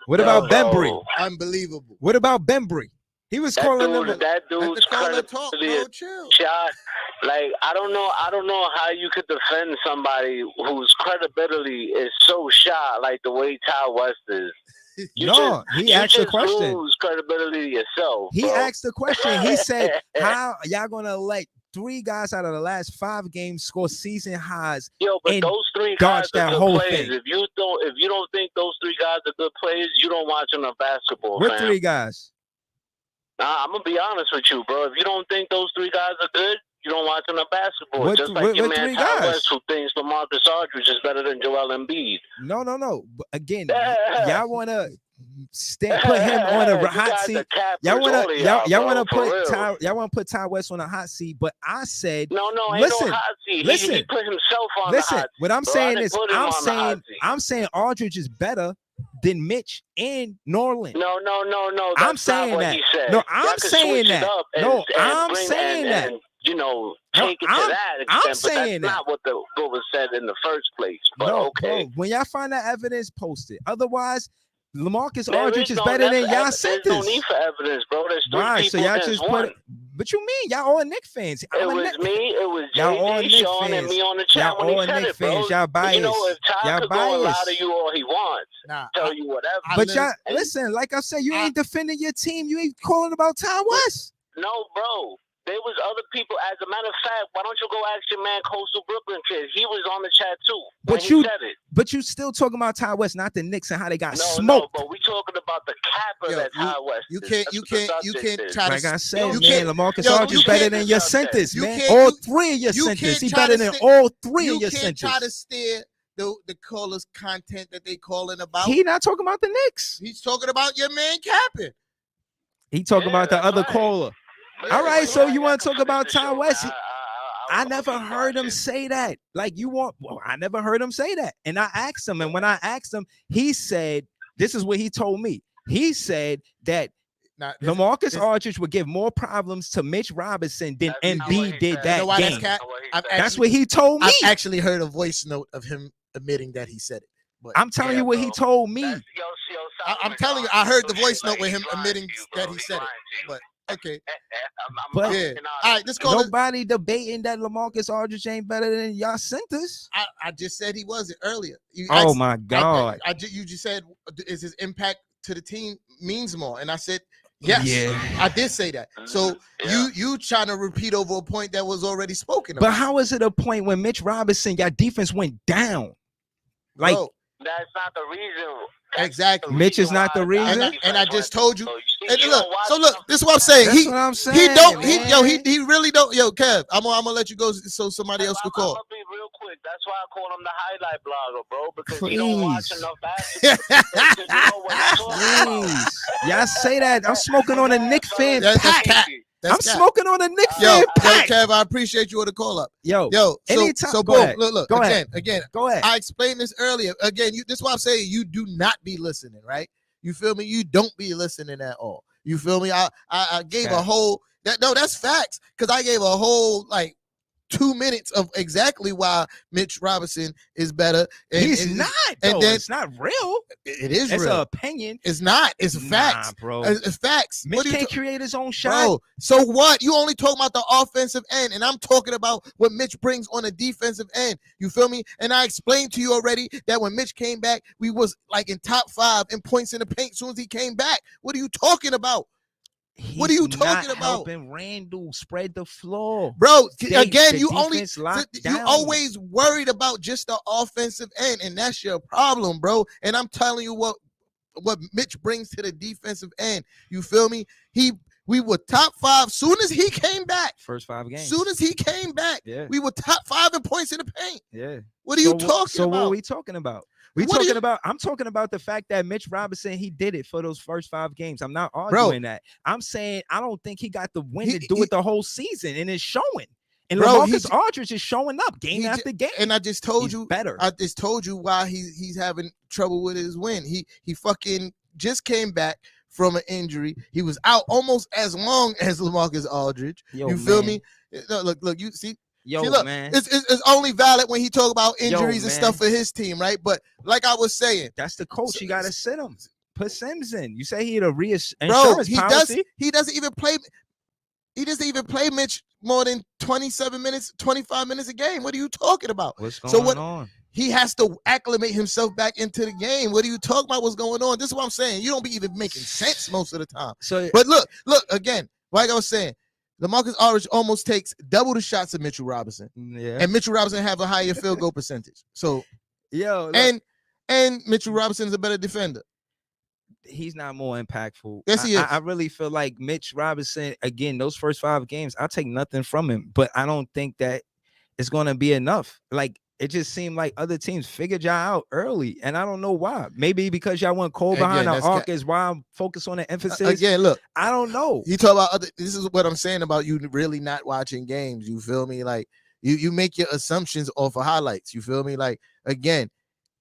What about Bembry? Unbelievable. What about Bembry? He was calling them. That dude's shot. I don't know how you could defend somebody whose credibility is so shot like the way Ty West is. He asked the question. Lose credibility yourself. He asked the question. He said, "How y'all gonna let 3 guys out of the last 5 games score season highs?" Yo, but those 3 guys are good players. If you don't think those 3 guys are good players, you don't watch enough basketball. What 3 guys? I'm gonna be honest with you, bro. If you don't think those 3 guys are good, you don't watch enough basketball. Just like your man Ty West, who thinks LaMarcus Aldridge is better than Joel Embiid. No. But again, y'all wanna put him on a hot seat. Y'all want to put Ty West on a hot seat, but I said no, listen, ain't no hot seat. Listen, he put himself on the hot seat. What I'm saying is I'm saying Aldridge is better than Mitch and Norland. No. I'm saying that. No, I'm saying that. No, I'm saying that. You know, take it to that extent, I'm saying but that's not what was said in the first place. But okay. Bro, when y'all find that evidence, post it. Otherwise, LaMarcus Aldridge is better than y'all sent There's no need for evidence, bro. There's three people. So y'all just put it. What you mean? Y'all all Knicks fans. It was JJ, Sean, and me on the chat y'all when he said it, bro. Y'all biased. You know, if Ty could go and lie to you all he wants, tell you whatever. But y'all, listen, like I said, you ain't defending your team. You ain't calling about Ty West. No, bro. There was other people. As a matter of fact, why don't you go ask your man Coastal Brooklyn Kid? He was on the chat too. But you still talking about Ty West, not the Knicks and how they got smoked. No, but we talking about the capper that Ty West. You can't try to. Like I said, man, LaMarcus Aldridge is better than your centers, man. All three of your centers. He's better than all three of your centers. You can't try to steer the caller's content that they calling about. He not talking about the Knicks. He's talking about your man capping. He talking about the other caller. All right, so you want to talk about Ty West? I never heard him say that. I never heard him say that. And I asked him, and when I asked him, he said, this is what he told me. He said that LaMarcus Aldridge would give more problems to Mitch Robinson than Embiid did that game. That's what he told me. I've actually heard a voice note of him admitting that he said it. But I'm telling you what he told me. I'm telling you, I heard the voice note with him admitting that he said it. But okay. But yeah. All right, let's call nobody debating that LaMarcus Aldridge ain't better than y'all centers. I just said he wasn't earlier. My God. You just said, is his impact to the team means more? And I said, yes. Yeah. I did say that. So you trying to repeat over a point that was already spoken about. But how is it a point when Mitch Robinson, your defense went down? Like, bro, that's not the reason. Exactly. Mitch is not the reason. And I just told you. Look, this is what I'm saying. That's what I'm saying. He really don't. Yo, Kev, I'm gonna let you go so somebody else could call. I'm gonna be real quick. That's why I call him the highlight blogger, bro, because he don't watch enough basketball. Y'all say that. I'm smoking on a Knicks fan pack. I'm smoking on a Knicks fan pack. Kev, I appreciate you on the call up. Yo. So boom, look. Go again. Go ahead. I explained this earlier. Again, this is why I'm saying you do not be listening, right? You feel me? You don't be listening at all. You feel me? I gave a whole that's facts, because I gave a whole 2 minutes of exactly why Mitch Robinson is better. He's not, and then it's not real. It is real. It's an opinion. It's not. It's facts, bro. It's facts. Mitch can't create his own shot. Bro, so what? You only talking about the offensive end, and I'm talking about what Mitch brings on the defensive end. You feel me? And I explained to you already that when Mitch came back, we was in top 5 in points in the paint as soon as he came back. What are you talking about? What are you talking about? Helping Randall spread the floor, bro. Again, you always worried about just the offensive end, and that's your problem, bro. And I'm telling you what Mitch brings to the defensive end. You feel me? We were top 5 soon as he came back. First 5 games. Soon as he came back, we were top 5 in points in the paint. Yeah. What are you talking about? So what are we talking about? I'm talking about the fact that Mitch Robinson, he did it for those first 5 games. I'm not arguing that. I'm saying I don't think he got the win to do it the whole season, and it's showing. And LaMarcus Aldridge is showing up game after game. And I just told you better. I just told you why he's having trouble with his win. He fucking just came back from an injury. He was out almost as long as LaMarcus Aldridge. You feel me? Look, you see. Man, it's only valid when he talk about injuries and stuff for his team, right? But like I was saying, that's the coach. You gotta sit him. Put Sims in. You say he had a insurance policy. He doesn't even play. He doesn't even play Mitch more than 27 minutes, 25 minutes a game. What are you talking about? What's going on? He has to acclimate himself back into the game. What are you talking about? What's going on? This is what I'm saying. You don't be even making sense most of the time. But look again. Like I was saying, LaMarcus Aldridge almost takes double the shots of Mitchell Robinson. Yeah. And Mitchell Robinson have a higher field goal percentage. So and Mitchell Robinson is a better defender. He's not more impactful. Yes, he is. I really feel like Mitch Robinson, again, those first 5 games, I'll take nothing from him, but I don't think that it's going to be enough. Like, it just seemed like other teams figured y'all out early, and I don't know why. Maybe because y'all went cold behind the arc is why I'm focused on the emphasis. Again, look, I don't know. You talk about this is what I'm saying about you really not watching games. You feel me? Like you make your assumptions off of highlights. You feel me? Like again,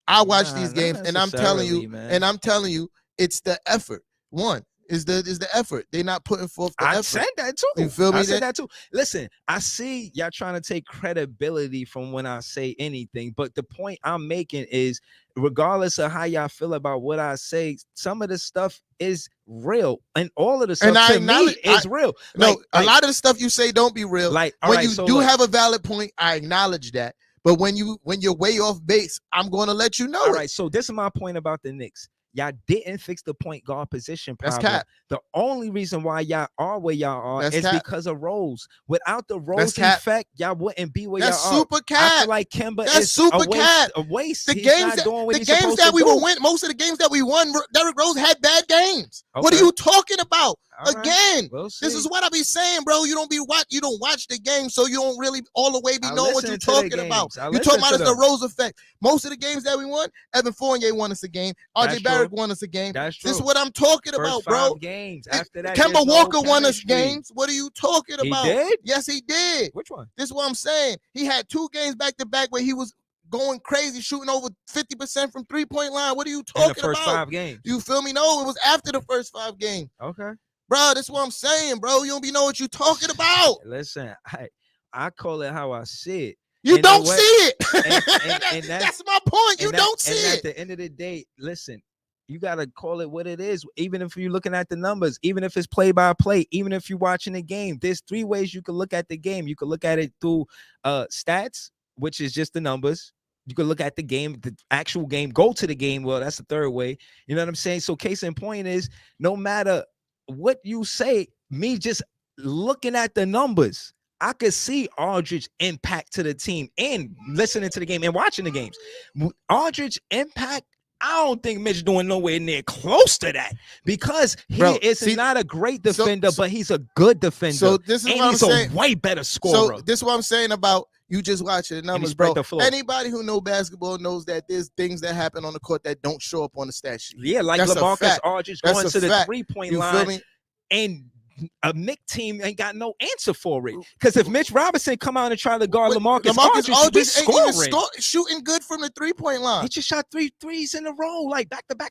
I watch these games, and I'm telling you, it's the effort. One is the effort. They're not putting forth the effort. I said that too. You feel me? I said that too. Listen, I see y'all trying to take credibility from when I say anything, but the point I'm making is, regardless of how y'all feel about what I say, some of the stuff is real, and all of the stuff to me is real. No, a lot of the stuff you say don't be real. Like when you do have a valid point, I acknowledge that. But when you're way off base, I'm going to let you know. All right, so this is my point about the Knicks. Y'all didn't fix the point guard position problem. That's cap. The only reason why y'all are where y'all are is because of Rose. Without the Rose effect, y'all wouldn't be where y'all are. That's super cap. I feel like Kemba is super cap. A waste. The games that we were winning, most of the games that we won, Derrick Rose had bad games. Okay. What are you talking about? Again, this is what I be saying, bro. You don't watch the game, so you don't really all the way know what you're talking about. You talking about the Rose effect. Most of the games that we won, Evan Fournier won us a game. RJ Barrett won us a game. That's true. This is what I'm talking about, bro. Games. After that, Kemba Walker won us games. What are you talking about? He did? Yes, he did. Which one? This is what I'm saying. He had 2 games back to back where he was going crazy, shooting over 50% from 3-point line. What are you talking about? In the first 5 games. You feel me? No, it was after the first 5 games. Okay. Bro, that's what I'm saying, bro. You don't be know what you talking about. Listen, I call it how I see it. You don't see it. And that's my point. You don't see it. At the end of the day, listen, you got to call it what it is. Even if you're looking at the numbers, even if it's play by play, even if you're watching the game, there's 3 ways you can look at the game. You can look at it through stats, which is just the numbers. You can look at the game, the actual game, go to the game. Well, that's the 3rd way. You know what I'm saying? So case in point is, no matter what you say, me just looking at the numbers, I could see Aldridge's impact to the team and listening to the game and watching the games. Aldridge's impact, I don't think Mitch doing nowhere near close to that, because he is not a great defender, but he's a good defender. So this is what I'm saying. He's a way better scorer. So this is what I'm saying about you just watching the numbers, bro. Anybody who knows basketball knows that there's things that happen on the court that don't show up on the stat sheet. Yeah, like LaMarcus Aldridge going to the 3-point line, and a Knicks team ain't got no answer for it. Because if Mitch Robinson come out and try to guard LaMarcus Aldridge ain't even shooting good from the 3-point line. He just shot 3 threes in a row, like back to back.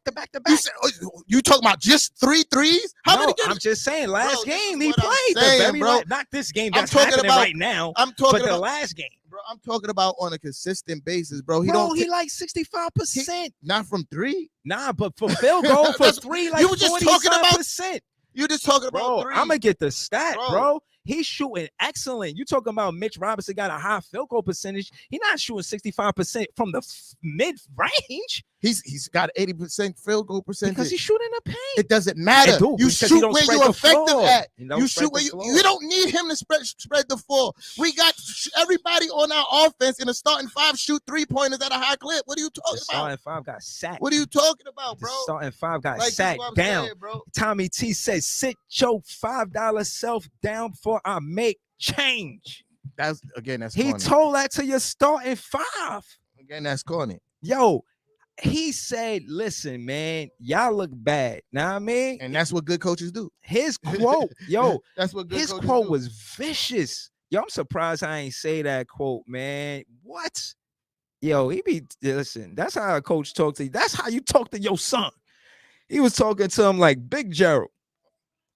You talking about just 3 threes? How many games? I'm just saying, last game he played. Not this game that's happening right now. I'm talking about the last game. Bro, I'm talking about on a consistent basis, bro. He like 65%. Not from 3. Nah, but for field goal for 3, like you were just talking about %. You just talking about 3. I'm gonna get the stat, bro. He's shooting excellent. You talking about Mitch Robinson got a high field goal percentage. He's not shooting 65% from the mid range. He's got 80% field goal percentage because he's shooting in the paint. It doesn't matter. You shoot where you're effective at. You shoot where you don't need him to spread the floor. We got everybody on our offense in a starting 5 shoot 3-pointers at a high clip. What are you talking about? Starting 5 got sacked. What are you talking about, bro? The starting 5 got sacked down. Saying, bro. Tommy T says, "Sit your $5 self down for I make change." That's corny. He told that to your starting 5. Again, that's corny. Yo, he said, "Listen, man, y'all look bad." Now I mean, and that's what good coaches do. His quote, that's what good his coaches quote do. was vicious. Yo, I'm surprised I ain't say that quote, man. What? Yo, listen. That's how a coach talks to you. That's how you talk to your son. He was talking to him like Big Gerald.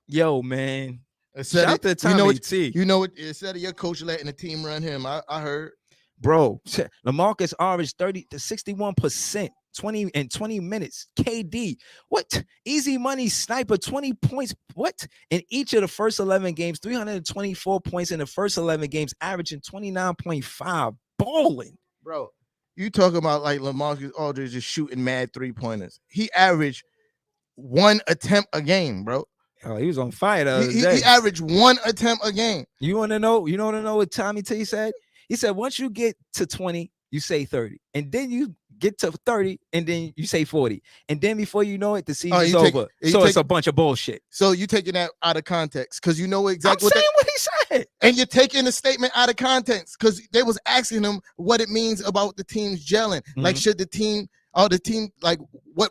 Yo, man. Shout out to Tommy T. You know what? Instead of your coach letting the team run him, I heard. Bro, LaMarcus Aldridge 30 to 61%, 20 minutes. KD, what? Easy money sniper, 20 points. What? In each of the first 11 games, 324 points in the first 11 games, averaging 29.5. Balling. Bro, you talking about like LaMarcus Aldridge just shooting mad 3-pointers. He averaged 1 attempt a game, bro. Oh, he was on fire the other day. He averaged 1 attempt a game. You want to know what Tommy T said? He said, once you get to 20, you say 30. And then you get to 30, and then you say 40, and then before you know it, the season's over. So it's a bunch of bullshit. So you taking that out of context because you know exactly what he said, and you're taking the statement out of context because they was asking him what it means about the teams gelling. Like, should the team, like,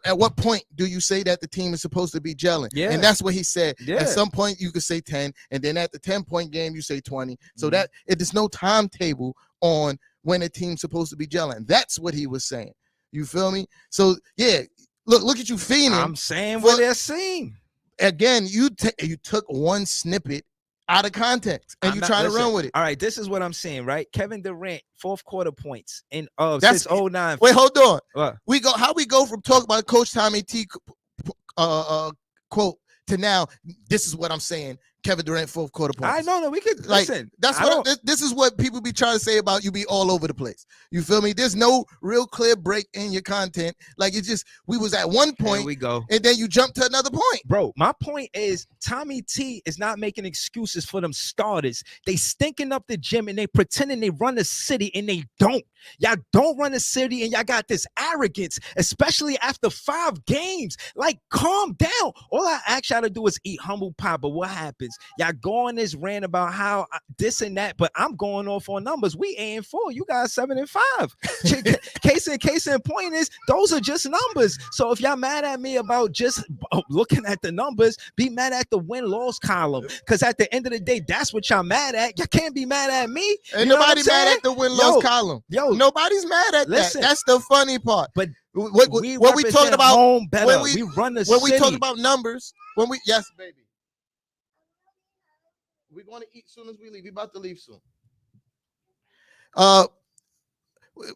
at what point do you say that the team is supposed to be gelling? Yeah, and that's what he said. Yeah. At some point you could say 10, and then at the 10-point game you say 20. So that there's no timetable on when a team's supposed to be gelling. That's what he was saying. You feel me? So yeah, look at you fiending. I'm saying what they're saying. Again, you took one snippet out of context and you trying to run with it. All right, this is what I'm saying, right? Kevin Durant, fourth quarter points in since 09. Wait, hold on. What? How we go from talking about Coach Tommy T quote to now, this is what I'm saying. Kevin Durant, fourth quarter points. I know, we could listen. That's what this is what people be trying to say about you be all over the place. You feel me? There's no real clear break in your content. Like, it's just we was at one point, we go, and then you jump to another point. Bro, my point is Tommy T is not making excuses for them starters. They stinking up the gym and they pretending they run the city and they don't. Y'all don't run the city and y'all got this arrogance, especially after 5 games. Like, calm down. All I ask y'all to do is eat humble pie. But what happens? Y'all go on this rant about how this and that, but I'm going off on numbers. We 8-4. You guys 7-5. Case in point is those are just numbers. So if y'all mad at me about just looking at the numbers, be mad at the win-loss column. Because at the end of the day, that's what y'all mad at. Y'all can't be mad at me. Ain't nobody mad at the win-loss column. Yo, nobody's mad at that. That's the funny part. But what we talking about home better. We run the when city. We talk about numbers, yes, baby. We're going to eat as soon as we leave. We're about to leave soon.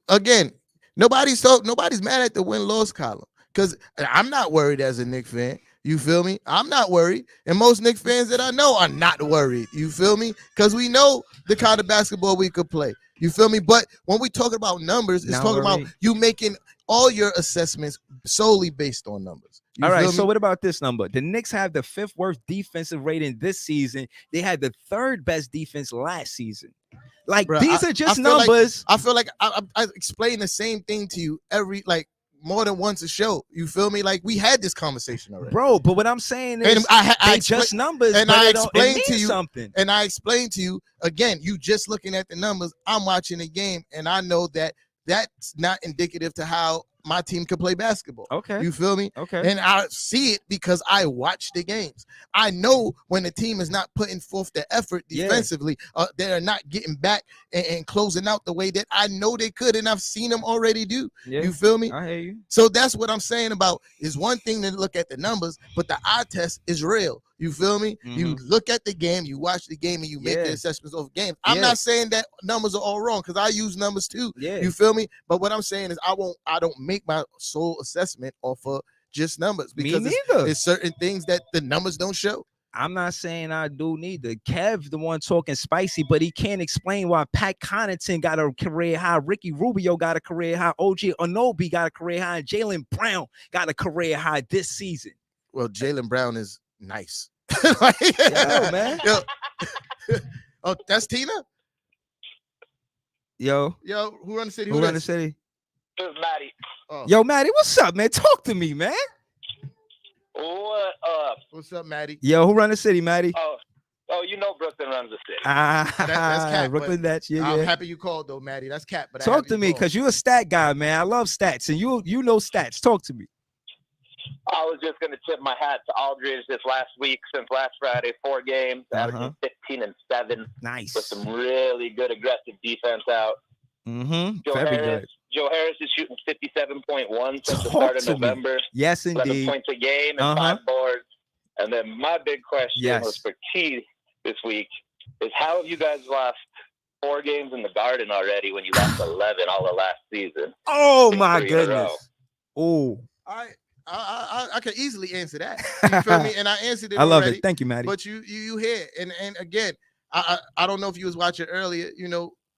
Again, nobody's mad at the win-loss column because I'm not worried as a Knicks fan. You feel me? I'm not worried. And most Knicks fans that I know are not worried. You feel me? Because we know the kind of basketball we could play. You feel me? But when we talk about numbers, it's talking about you making all your assessments solely based on numbers. All right, so what about this number? The Knicks have the 5th worst defensive rating this season. They had the 3rd best defense last season. Like, bro, these are just numbers. I feel like I explain the same thing to you more than once a show. You feel me? Like, we had this conversation already, bro. But what I'm saying is, I just numbers, and I explained to you something. And I explained to you again. You just looking at the numbers. I'm watching the game, and I know that that's not indicative to how my team could play basketball. Okay. You feel me? Okay. And I see it because I watch the games. I know when the team is not putting forth the effort defensively, they're not getting back and closing out the way that I know they could, and I've seen them already do. Yeah. You feel me? I hear you. So that's what I'm saying about is one thing to look at the numbers, but the eye test is real. You feel me? You look at the game, you watch the game, and you make the assessments of games. I'm not saying that numbers are all wrong because I use numbers too. You feel me? But what I'm saying is I don't make my sole assessment off of just numbers because there's certain things that the numbers don't show. I'm not saying I do neither. Kev, the one talking spicy, but he can't explain why Pat Connaughton got a career high, Ricky Rubio got a career high, OG Anunoby got a career high, and Jaylen Brown got a career high this season. Well, Jaylen Brown is nice. Yo, man. Yo. Oh, that's Tina? Yo, who run the city? Who run the city? It's Maddie. Oh. Yo, Maddie, what's up, man? Talk to me, man. What up? What's up, Maddie? Yo, who run the city, Maddie? Oh, you know Brooklyn runs the city. That's Cap. Brooklyn Nets. Yeah, I'm happy you called though, Maddie. That's Cap. But talk to me because you're a stat guy, man. I love stats, and you know stats. Talk to me. I was just going to tip my hat to Aldridge this last week. Since last Friday, 4 games, averaging 15 and 7. Nice. With some really good aggressive defense out. Joe Harris is shooting 57.1 since the start of November. Yes, indeed. 11 points a game and 5 boards. And then my big question was for T this week is how have you guys lost 4 games in the Garden already when you lost 11 all of last season? Oh, my goodness. Oh. I can easily answer that. You feel me? And I answered it I love already, it. Thank you, Maddie. But you hear and again, I don't know if you was watching earlier,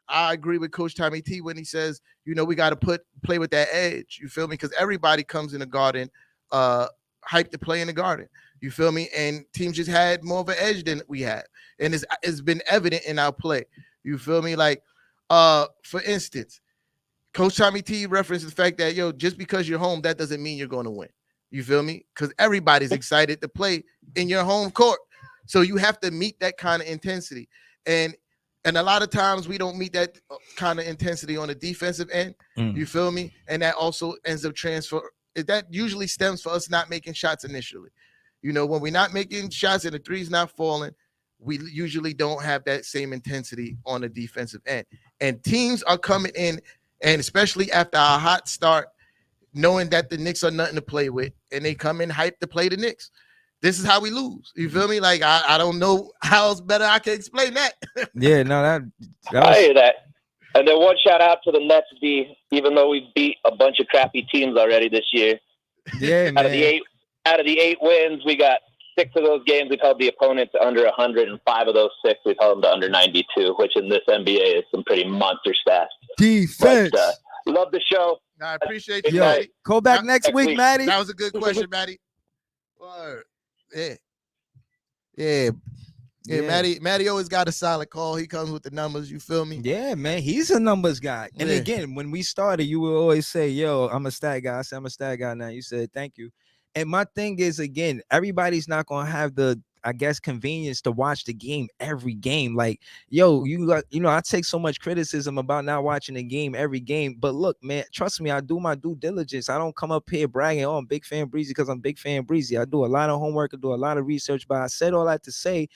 I agree with Coach Tommy T when he says, we got to play with that edge. You feel me? Because everybody comes in the Garden hyped to play in the Garden. You feel me? And teams just had more of an edge than we had. And it's been evident in our play. You feel me? Like, for instance, Coach Tommy T referenced the fact that, just because you're home, that doesn't mean you're going to win. You feel me? Because everybody's excited to play in your home court. So you have to meet that kind of intensity. And a lot of times we don't meet that kind of intensity on the defensive end. You feel me? And that also ends up that usually stems for us not making shots initially. When we're not making shots and the three's not falling, we usually don't have that same intensity on the defensive end. And teams are coming in, and especially after a hot start, knowing that the Knicks are nothing to play with, and they come in hyped to play the Knicks. This is how we lose. You feel me? Like, I don't know how else better I can explain that. Yeah, no, that I hear that. And then one shout out to the Nets, even though we beat a bunch of crappy teams already this year. Yeah, man. Out of the 8 wins, we got 6 of those games we've held the opponent to under 100, and 5 of those 6 we've held them to under 92, which in this NBA is some pretty monster stats. Defense. But, love the show. I appreciate you, Maddie. Go back next week, Maddie. That was a good question, Maddie. Yeah. Maddie always got a solid call. He comes with the numbers. You feel me? Yeah, man. He's a numbers guy. And again, when we started, you would always say, yo, I'm a stat guy. I said, I'm a stat guy now. You said, thank you. And my thing is, again, everybody's not going to have the, I guess, convenience to watch the game every game. Like, yo, I take so much criticism about not watching the game every game. But look, man, trust me, I do my due diligence. I don't come up here bragging, I'm big fan Breezy because I'm big fan Breezy. I do a lot of homework, I do a lot of research. But I said all that to say,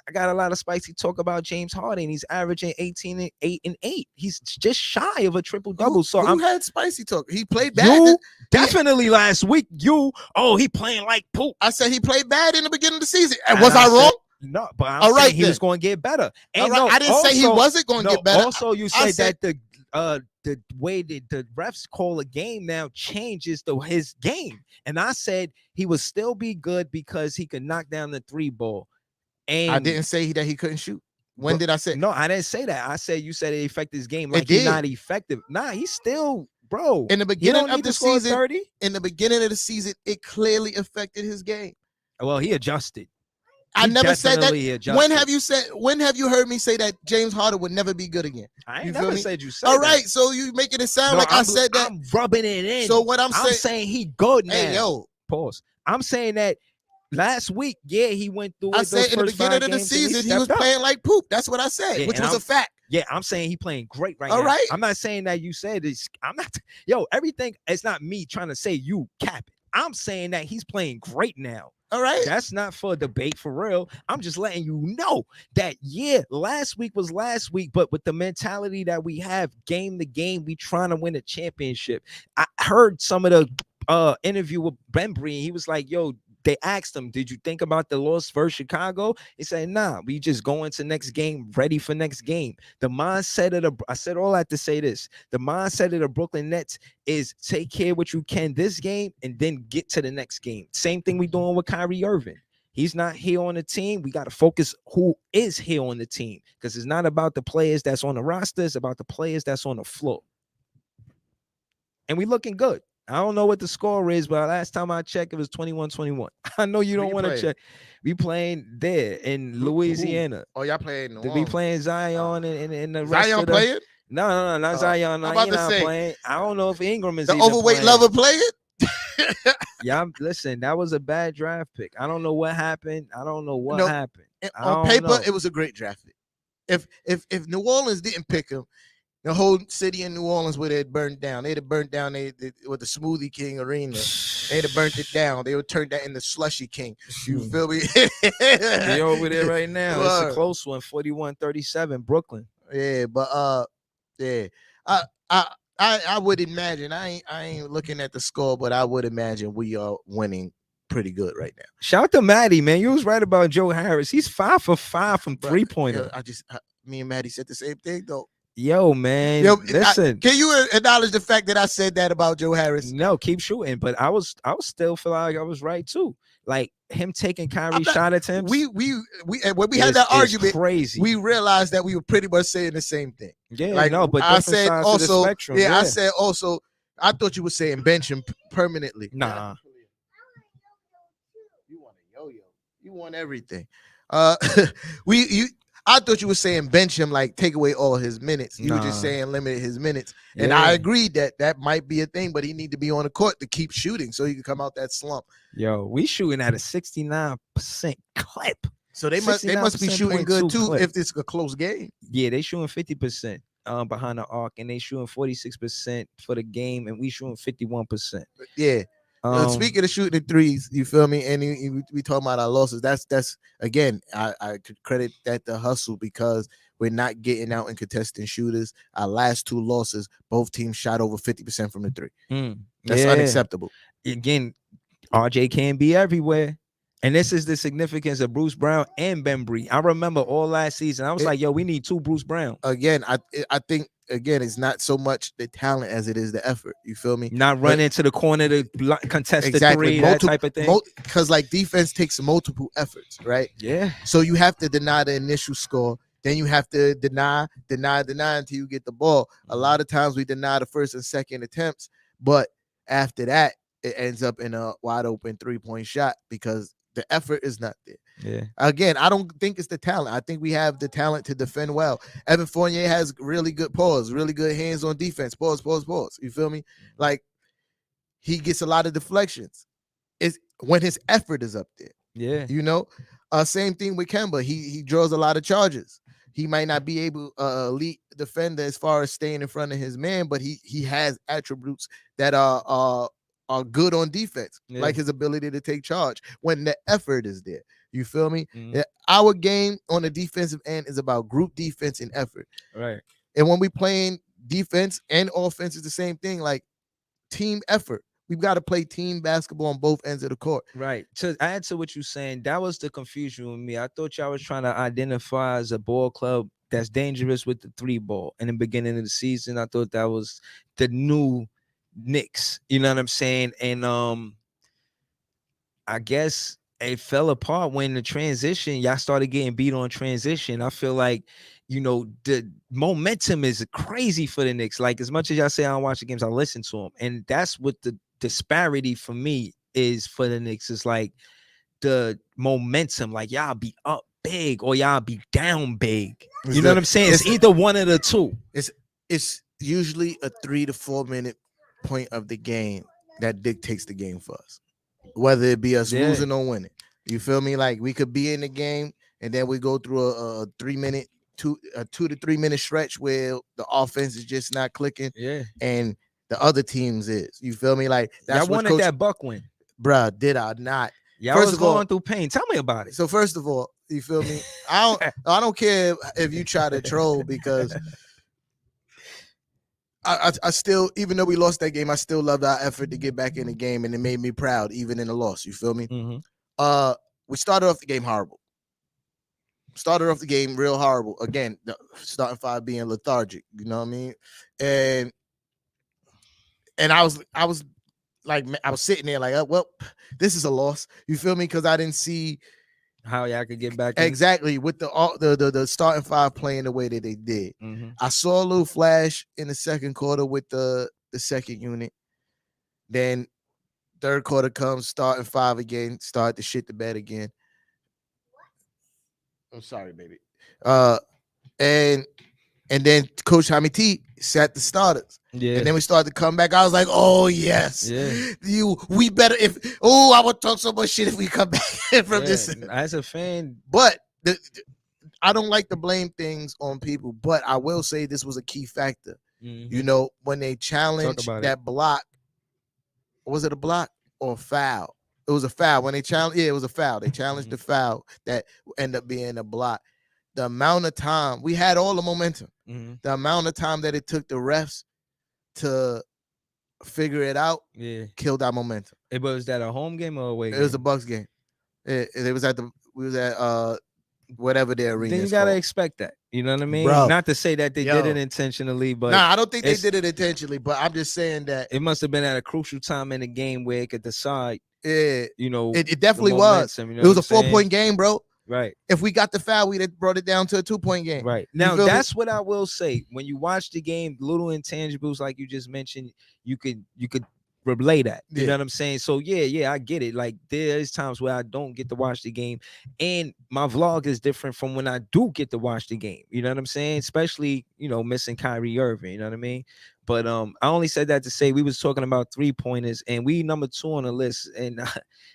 I got a lot of spicy talk about James Harden. He's averaging 18 and 8 and 8. He's just shy of a triple double. So who had spicy talk? He played bad. Definitely last week. He playing like poop. I said he played bad in the beginning of the season. And was I wrong? No, but I'm saying he was going to get better. And I didn't say he wasn't going to get better. Also, you said that the way that the refs call a game now changes his game. And I said he would still be good because he could knock down the 3 ball. And I didn't say that he couldn't shoot. When did I say? No, I didn't say that. I said you said it affected his game. Like he's not effective. Nah, he's still, bro. In the beginning of the season, 30? In the beginning of the season, it clearly affected his game. Well, he adjusted. I never said that. When have you heard me say that James Harden would never be good again? I ain't never said you said that. All right, so you making it sound like I said that. I'm rubbing it in. So what I'm saying he good now. Hey, yo. Pause. I'm saying that last week, he went through. I said in the beginning of the season, he was playing like poop. That's what I said, which was a fact. Yeah, I'm saying he playing great right now. All right. I'm not saying that you said this. I'm not. Yo, everything. It's not me trying to say you cap it. I'm saying that he's playing great now. All right. That's not for debate for real. I'm just letting you know that, last week was last week, but with the mentality that we have game to game, we trying to win a championship. I heard some of the interview with Ben Breen. He was like, yo, they asked him, did you think about the loss versus Chicago? He said, nah, we just go into next game, ready for next game. The mindset I said all that to say this. The mindset of the Brooklyn Nets is take care of what you can this game and then get to the next game. Same thing we doing with Kyrie Irving. He's not here on the team. We got to focus who is here on the team because it's not about the players that's on the roster. It's about the players that's on the floor. And we looking good. I don't know what the score is, but last time I checked, it was 21-21. I know you don't want to check. We playing there in Louisiana. Oh, y'all playing? We playing Zion and the rest Zion of the, playing? No, not Zion. No, he's not playing. I don't know if Ingram is the overweight playing. lover playing. Yeah, listen, that was a bad draft pick. I don't know what happened. I don't know what happened. On paper, it was a great draft pick. If New Orleans didn't pick him, the whole city in New Orleans would have burned down. They'd have burned down with the Smoothie King Arena. They'd have burnt it down. They would turn that into Slushy King. You feel me? They're over there right now. It's a close one, 41-37, Brooklyn. Yeah, but I would imagine. I ain't looking at the score, but I would imagine we are winning pretty good right now. Shout out to Maddie, man. You was right about Joe Harris. He's 5 for 5 from 3-pointer. Me and Maddie said the same thing though. Yo, man, listen. Can you acknowledge the fact that I said that about Joe Harris? No, keep shooting. But I was still feel like I was right too. Like him taking Kyrie shot attempts. When we had that argument, crazy. We realized that we were pretty much saying the same thing. Yeah, like no, but I said also, spectrum, I said also, I thought you were saying bench him permanently. Nah. You want a yo-yo. You want everything. I thought you were saying bench him, like take away all his minutes. You were just saying limit his minutes. And Yeah. I agreed that might be a thing, but he need to be on the court to keep shooting so he can come out that slump. Yo, we shooting at a 69% clip. So they must be shooting good too clip. If it's a close game. Yeah, they shooting 50% behind the arc, and they shooting 46% for the game, and we shooting 51%. Yeah. Speaking of shooting the threes, you feel me? And we talking about our losses. That's again, I could credit that to hustle because we're not getting out and contesting shooters. Our last 2 losses, both teams shot over 50% from the three. That's unacceptable. Again, RJ can't be everywhere. And this is the significance of Bruce Brown and Ben Bree. I remember all last season. I was like, yo, we need 2 Bruce Brown. Again, I think, it's not so much the talent as it is the effort. You feel me? Not running to the corner to contest the three, that type of thing. Because like defense takes multiple efforts, right? Yeah. So you have to deny the initial score. Then you have to deny until you get the ball. A lot of times we deny the first and second attempts, but after that, it ends up in a wide open 3-point shot because the effort is not there. Yeah. Again, I don't think it's the talent. I think we have the talent to defend well. Evan Fournier has really good pause, really good hands on defense. Pause. You feel me? Like he gets a lot of deflections. It's when his effort is up there. Yeah. You know, same thing with Kemba. He draws a lot of charges. He might not be able elite defender as far as staying in front of his man, but he has attributes that are good on defense, like his ability to take charge when the effort is there. You feel me? Yeah, our game on the defensive end is about group defense and effort. Right. And when we playing defense and offense is the same thing, like team effort. We've got to play team basketball on both ends of the court. Right. To add to what you're saying, that was the confusion with me. I thought y'all was trying to identify as a ball club that's dangerous with the 3 ball. In the beginning of the season, I thought that was the new Knicks, you know what I'm saying? And I guess it fell apart when the transition, y'all started getting beat on transition. I feel like, the momentum is crazy for the Knicks. Like, as much as y'all say I don't watch the games, I listen to them. And that's what the disparity for me is for the Knicks. It's like the momentum, like y'all be up big or y'all be down big. You know what I'm saying? It's either one of the two. It's usually a 3 to 4 minute point of the game that dictates the game for us, whether it be us losing or winning. You feel me? Like we could be in the game and then we go through a 2 to 3 minute stretch where the offense is just not clicking, and the other teams is. You feel me? Like that's what wanted that Buck win, bruh. Did I not? Y'all was going through pain. Tell me about it. So first of all, you feel me? I don't care if you try to troll because I still, even though we lost that game, I still loved our effort to get back in the game, and it made me proud, even in the loss. You feel me? We started off the game horrible. Started off the game real horrible. Again, the starting 5 being lethargic. You know what I mean? And I was like, I was sitting there like, well, this is a loss. You feel me? Because I didn't see how y'all could get back exactly with the starting 5 playing the way that they did. I saw a little flash in the second quarter with the second unit. Then third quarter comes, starting 5 again, start to shit the bed again. I'm sorry, baby. And then Coach Hamid T sat the starters. Yeah. And then we started to come back. I was like, oh yes. Yeah. We better I would talk so much shit if we come back from this. As a fan. But I don't like to blame things on people, but I will say this was a key factor. You know, when they challenged that block, was it a block or a foul? It was a foul. When they challenged, it was a foul. They challenged the foul that ended up being a block. The amount of time, we had all the momentum. The amount of time that it took the refs to figure it out killed our momentum. Was that a home game or a away game? It was a Bucks game. We was at whatever their arena. Then you gotta expect that. You know what I mean? Bro, not to say that they did it intentionally, but I don't think they did it intentionally. But I'm just saying that it must have been at a crucial time in the game where it could decide. Yeah, it definitely was. You know, it was a 4-point game, bro. Right. If we got the foul, we'd have brought it down to a 2-point game. Right. Now, that's what I will say. When you watch the game, little intangibles like you just mentioned, you could relay that. You know what I'm saying? So yeah, I get it. Like there's times where I don't get to watch the game, and my vlog is different from when I do get to watch the game. You know what I'm saying? Especially, missing Kyrie Irving. You know what I mean? But I only said that to say we was talking about 3-pointers, and we number 2 on the list. And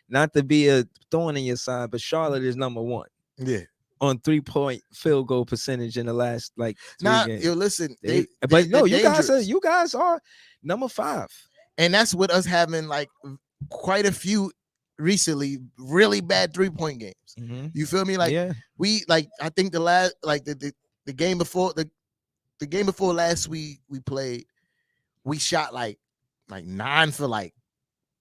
not to be a thorn in your side, but Charlotte is number 1. Yeah. On 3-point field goal percentage in the last 3 games. Yo, listen, you guys are number 5, and that's with us having like quite a few recently really bad 3-point games. Mm-hmm. You feel me? Like we like I think the last the game before the game before last we played, we shot like 9 for like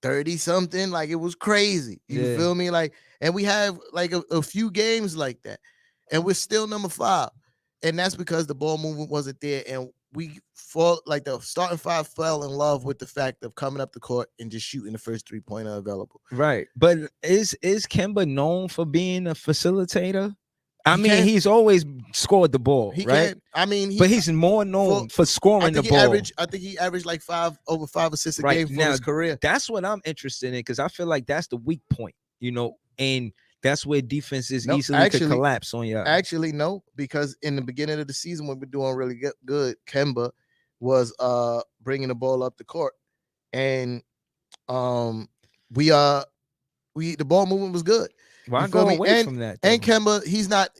30 something. Like it was crazy. You feel me? Like, and we have like a few games like that, and we're still number 5, and that's because the ball movement wasn't there, and we the starting 5 fell in love with the fact of coming up the court and just shooting the first 3-pointer available. Right, but is Kemba known for being a facilitator? He's always scored the ball, right? But he's more known for scoring the ball. I think he averaged like 5 assists a game for his career. That's what I'm interested in, because I feel like that's the weak point, and that's where defenses easily could collapse on you. Actually, no, because in the beginning of the season when we're doing really good, Kemba was bringing the ball up the court, and the ball movement was good. Why go away from that? And Kemba, he's not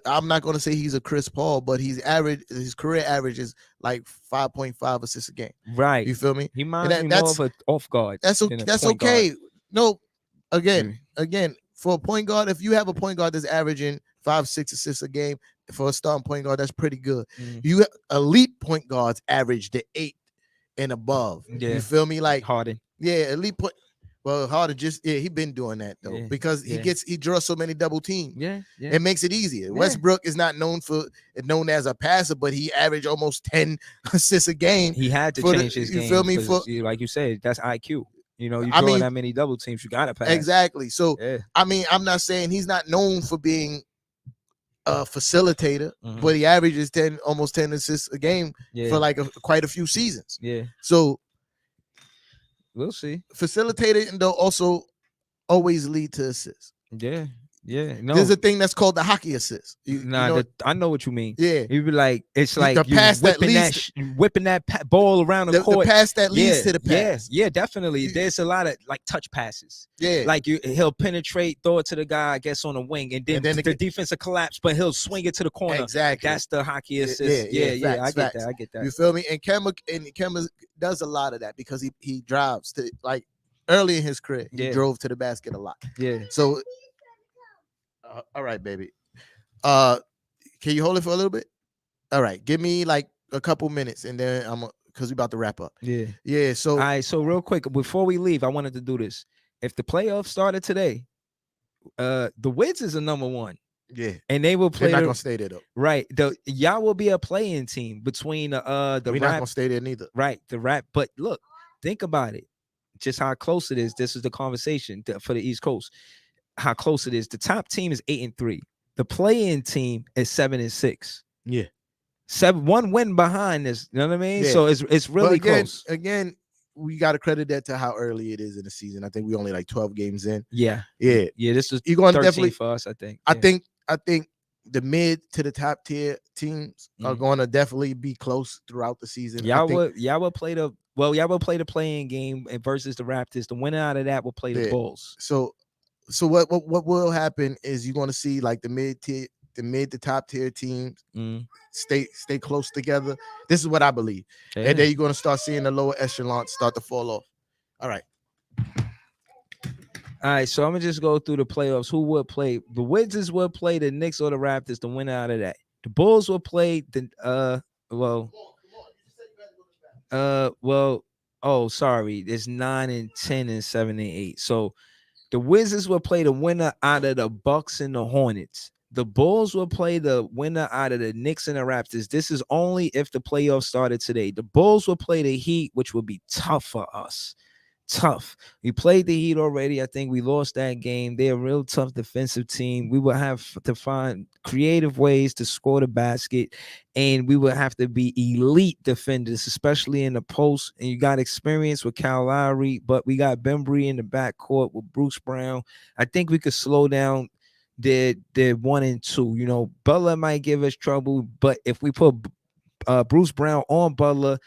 I'm not going to say he's a Chris Paul, but his career average is like 5.5 assists a game. Right. You feel me? He reminds me more of an off guard. That's okay. Guard. No, again, for a point guard, if you have a point guard that's averaging 5-6 assists a game for a starting point guard, that's pretty good. Mm-hmm. You elite point guards average the 8 and above. Yeah. You feel me? Like Harden. Yeah, elite point. Well, Harden he been doing that though, because he draws so many double teams. Yeah. It makes it easier. Yeah. Westbrook is not known as a passer, but he averaged almost 10 assists a game. He had to change his game. You feel me? Like you said, that's IQ. You draw that many double teams, you gotta pass. Exactly. So I'm not saying he's not known for being a facilitator, but he averages almost 10 assists a game for like quite a few seasons. Yeah. So we'll see. Facilitated and they'll also always lead to assists. Yeah. No. There's a thing that's called the hockey assist. I know what you mean. Yeah. You be like, it's like the pass whipping that ball around the court. The pass that leads to the pass. Yeah, definitely. There's a lot of like touch passes. Yeah. Like he'll penetrate, throw it to the guy, I guess, on the wing, and then the defense will collapse, but he'll swing it to the corner. Exactly. That's the hockey assist. Yeah. I get that. You feel me? And Kemba does a lot of that because he drives to, like, early in his career. He drove to the basket a lot. Yeah. So all right, baby. Can you hold it for a little bit? All right, give me like a couple minutes, and then because we're about to wrap up. Yeah. So all right. So real quick before we leave, I wanted to do this. If the playoffs started today, the Wizards are number 1. Yeah, and they will play. They're not gonna stay there though. Right. Y'all will be a playing team between the. We're not gonna stay there neither. Right. The Rap. But look, think about it. Just how close it is. This is the conversation for the East Coast. How close it is. The top team is 8-3. The play-in team is 7-6. Yeah. 1 win behind this. You know what I mean? Yeah. So it's really close. Again, we got to credit that to how early it is in the season. I think we only like 12 games in. Yeah. This is 13 for us, I think. I think the mid to the top tier teams are going to definitely be close throughout the season. Y'all will play the play-in game versus the Raptors. The winner out of that will play the Bulls. So what will happen is you're going to see like the mid to top tier teams stay close together. This is what I believe. And then you're going to start seeing the lower echelons start to fall off. All right. So I'm gonna just go through the playoffs. Who would play? The Wizards will play the Knicks or the Raptors. The winner out of that. The Bulls will play the sorry. It's 9 and 10 and 7 and 8. So the Wizards will play the winner out of the Bucks and the Hornets. The Bulls will play the winner out of the Knicks and the Raptors. This is only if the playoffs started today. The Bulls will play the Heat, which will be tough for us. tough. We played the Heat already. I think we lost that game. They're a real tough defensive team. We would have to find creative ways to score the basket, and we would have to be elite defenders, especially in the post. And you got experience with Kyle Lowry, but we got Bembry in the backcourt with Bruce Brown. I think we could slow down their 1 and 2. You know, Butler might give us trouble, but if we put Bruce Brown on Butler,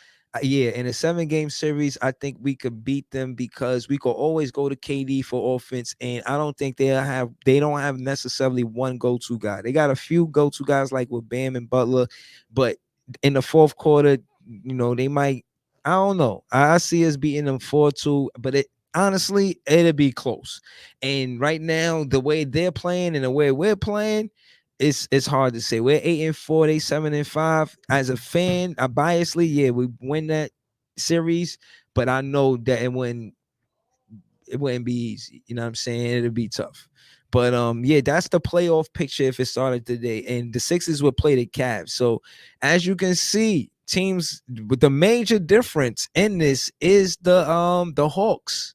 in a 7-game series, I think we could beat them because we could always go to KD for offense, and I don't think they don't have necessarily one go-to guy. They got a few go-to guys like with Bam and Butler, but in the fourth quarter, you know, they might. I don't know. I see us beating them 4-2, but honestly, it'll be close. And right now, the way they're playing and the way we're playing, it's hard to say. We're 8-4, they 7-5. As a fan, I biasly, we win that series, but I know that it wouldn't be easy. You know what I'm saying? It'll be tough. But that's the playoff picture if it started today. And the Sixers would play the Cavs. So as you can see, teams with the major difference in this is the Hawks.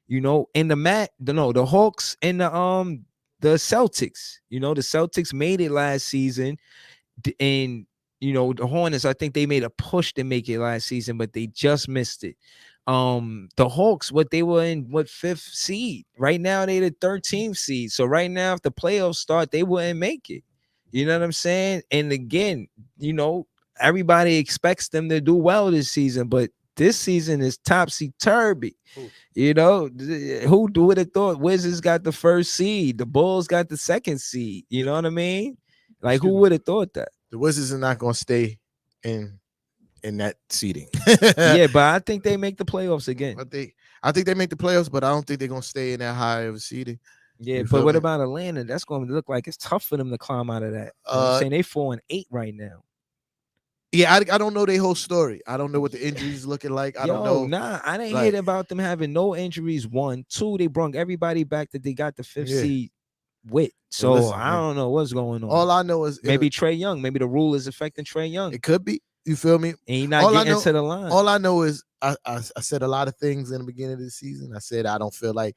You know, in the Hawks and the Celtics. You know, the Celtics made it last season, and you know, the Hornets, I think they made a push to make it last season, but they just missed it. The Hawks, they were in 5th seed. Right now, they're the 13th seed. So right now, if the playoffs start, they wouldn't make it. You know what I'm saying? And again, you know, everybody expects them to do well this season, but this season is topsy-turvy. You know, who would have thought Wizards got the 1st seed? The Bulls got the 2nd seed. You know what I mean? Like, who would have thought that? The Wizards are not going to stay in that seeding. Yeah, but I think they make the playoffs again. I think they make the playoffs, but I don't think they're going to stay in that high of a seeding. Yeah, but what about Atlanta? That's going to look like it's tough for them to climb out of that. I'm saying they 4-8 right now. Yeah, I don't know their whole story. I don't know what the injuries looking like. I don't know. Nah, I didn't hear about them having no injuries. 1, 2, they brung everybody back that they got the 5th seed with. So listen, I don't know what's going on. All I know is maybe Trae Young. Maybe the rule is affecting Trae Young. It could be. You feel me? And he not getting into the line. All I know is I said a lot of things in the beginning of the season. I said I don't feel like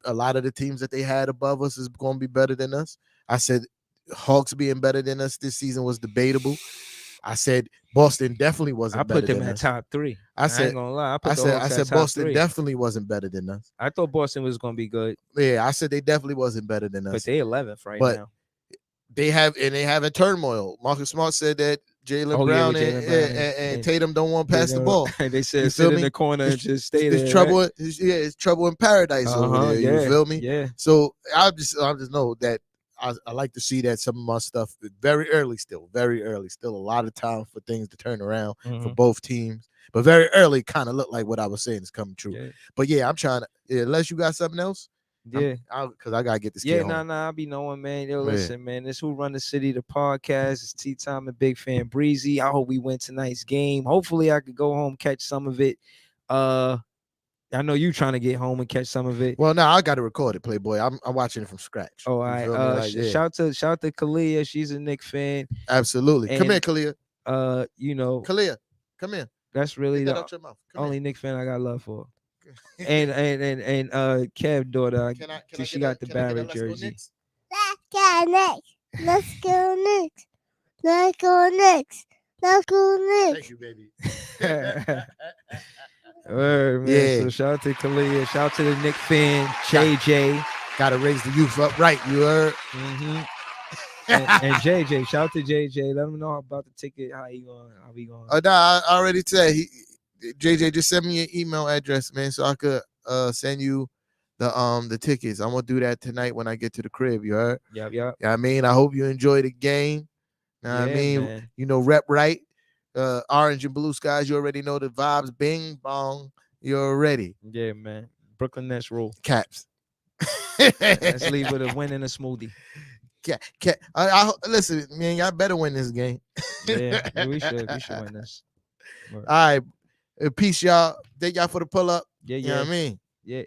a lot of the teams that they had above us is going to be better than us. I said Hawks being better than us this season was debatable. I said Boston definitely wasn't better than us. I put them at top 3. I ain't gonna lie. I said Boston 3. Definitely wasn't better than us. I thought Boston was gonna be good. Yeah, I said they definitely wasn't better than us. But they 11th now. They have a turmoil. Marcus Smart said that Jaylen Brown and Tatum don't want to pass the ball. They said sit in the corner and just stay there. Trouble. It's trouble in paradise over there. You feel me? Yeah. So I just know that I like to see that some of my stuff very early, still a lot of time for things to turn around for both teams. But very early, kind of look like what I was saying is coming true. Yeah. But yeah, I'm trying to. Unless you got something else. Yeah, because I gotta get this. Yeah, I'll be knowing, man. Yo, listen, man. This Who Run the City, the podcast. It's Tea Time and Big Fan Breezy. I hope we win tonight's game. Hopefully, I could go home catch some of it. I know you trying to get home and catch some of it. Well, no, I got to record it, Playboy. I'm watching it from scratch. Oh, all right. Shout to Kalia. She's a Knicks fan. Absolutely. Come here, Kalia. You know, Kalia, come here. That's really the only Knicks fan I got love for. and Kev daughter, she got the Barrett jersey. Let's go Knicks. Let's go Knicks. Let's go Knicks. Let's go Knicks. Thank you, baby. All right, man. Yeah. So shout out to Kalia. Shout out to the Knicks fan, JJ. Gotta raise the youth up right, you heard? Mm-hmm. and JJ, shout out to JJ. Let him know about the ticket. How we going? I already said JJ, just send me your email address, man, so I could send you the tickets. I'm gonna do that tonight when I get to the crib. You heard? Yep. Yeah, I mean, I hope you enjoy the game. I mean, man. You know, rep right. Orange and blue skies. You already know the vibes. Bing bong. You're ready. Yeah, man. Brooklyn Nets rule. Caps. Let's leave with a win and a smoothie. Listen, man, y'all better win this game. Yeah, we should win this. All right. Peace, y'all. Thank y'all for the pull up. Yeah. You know what I mean? Yeah.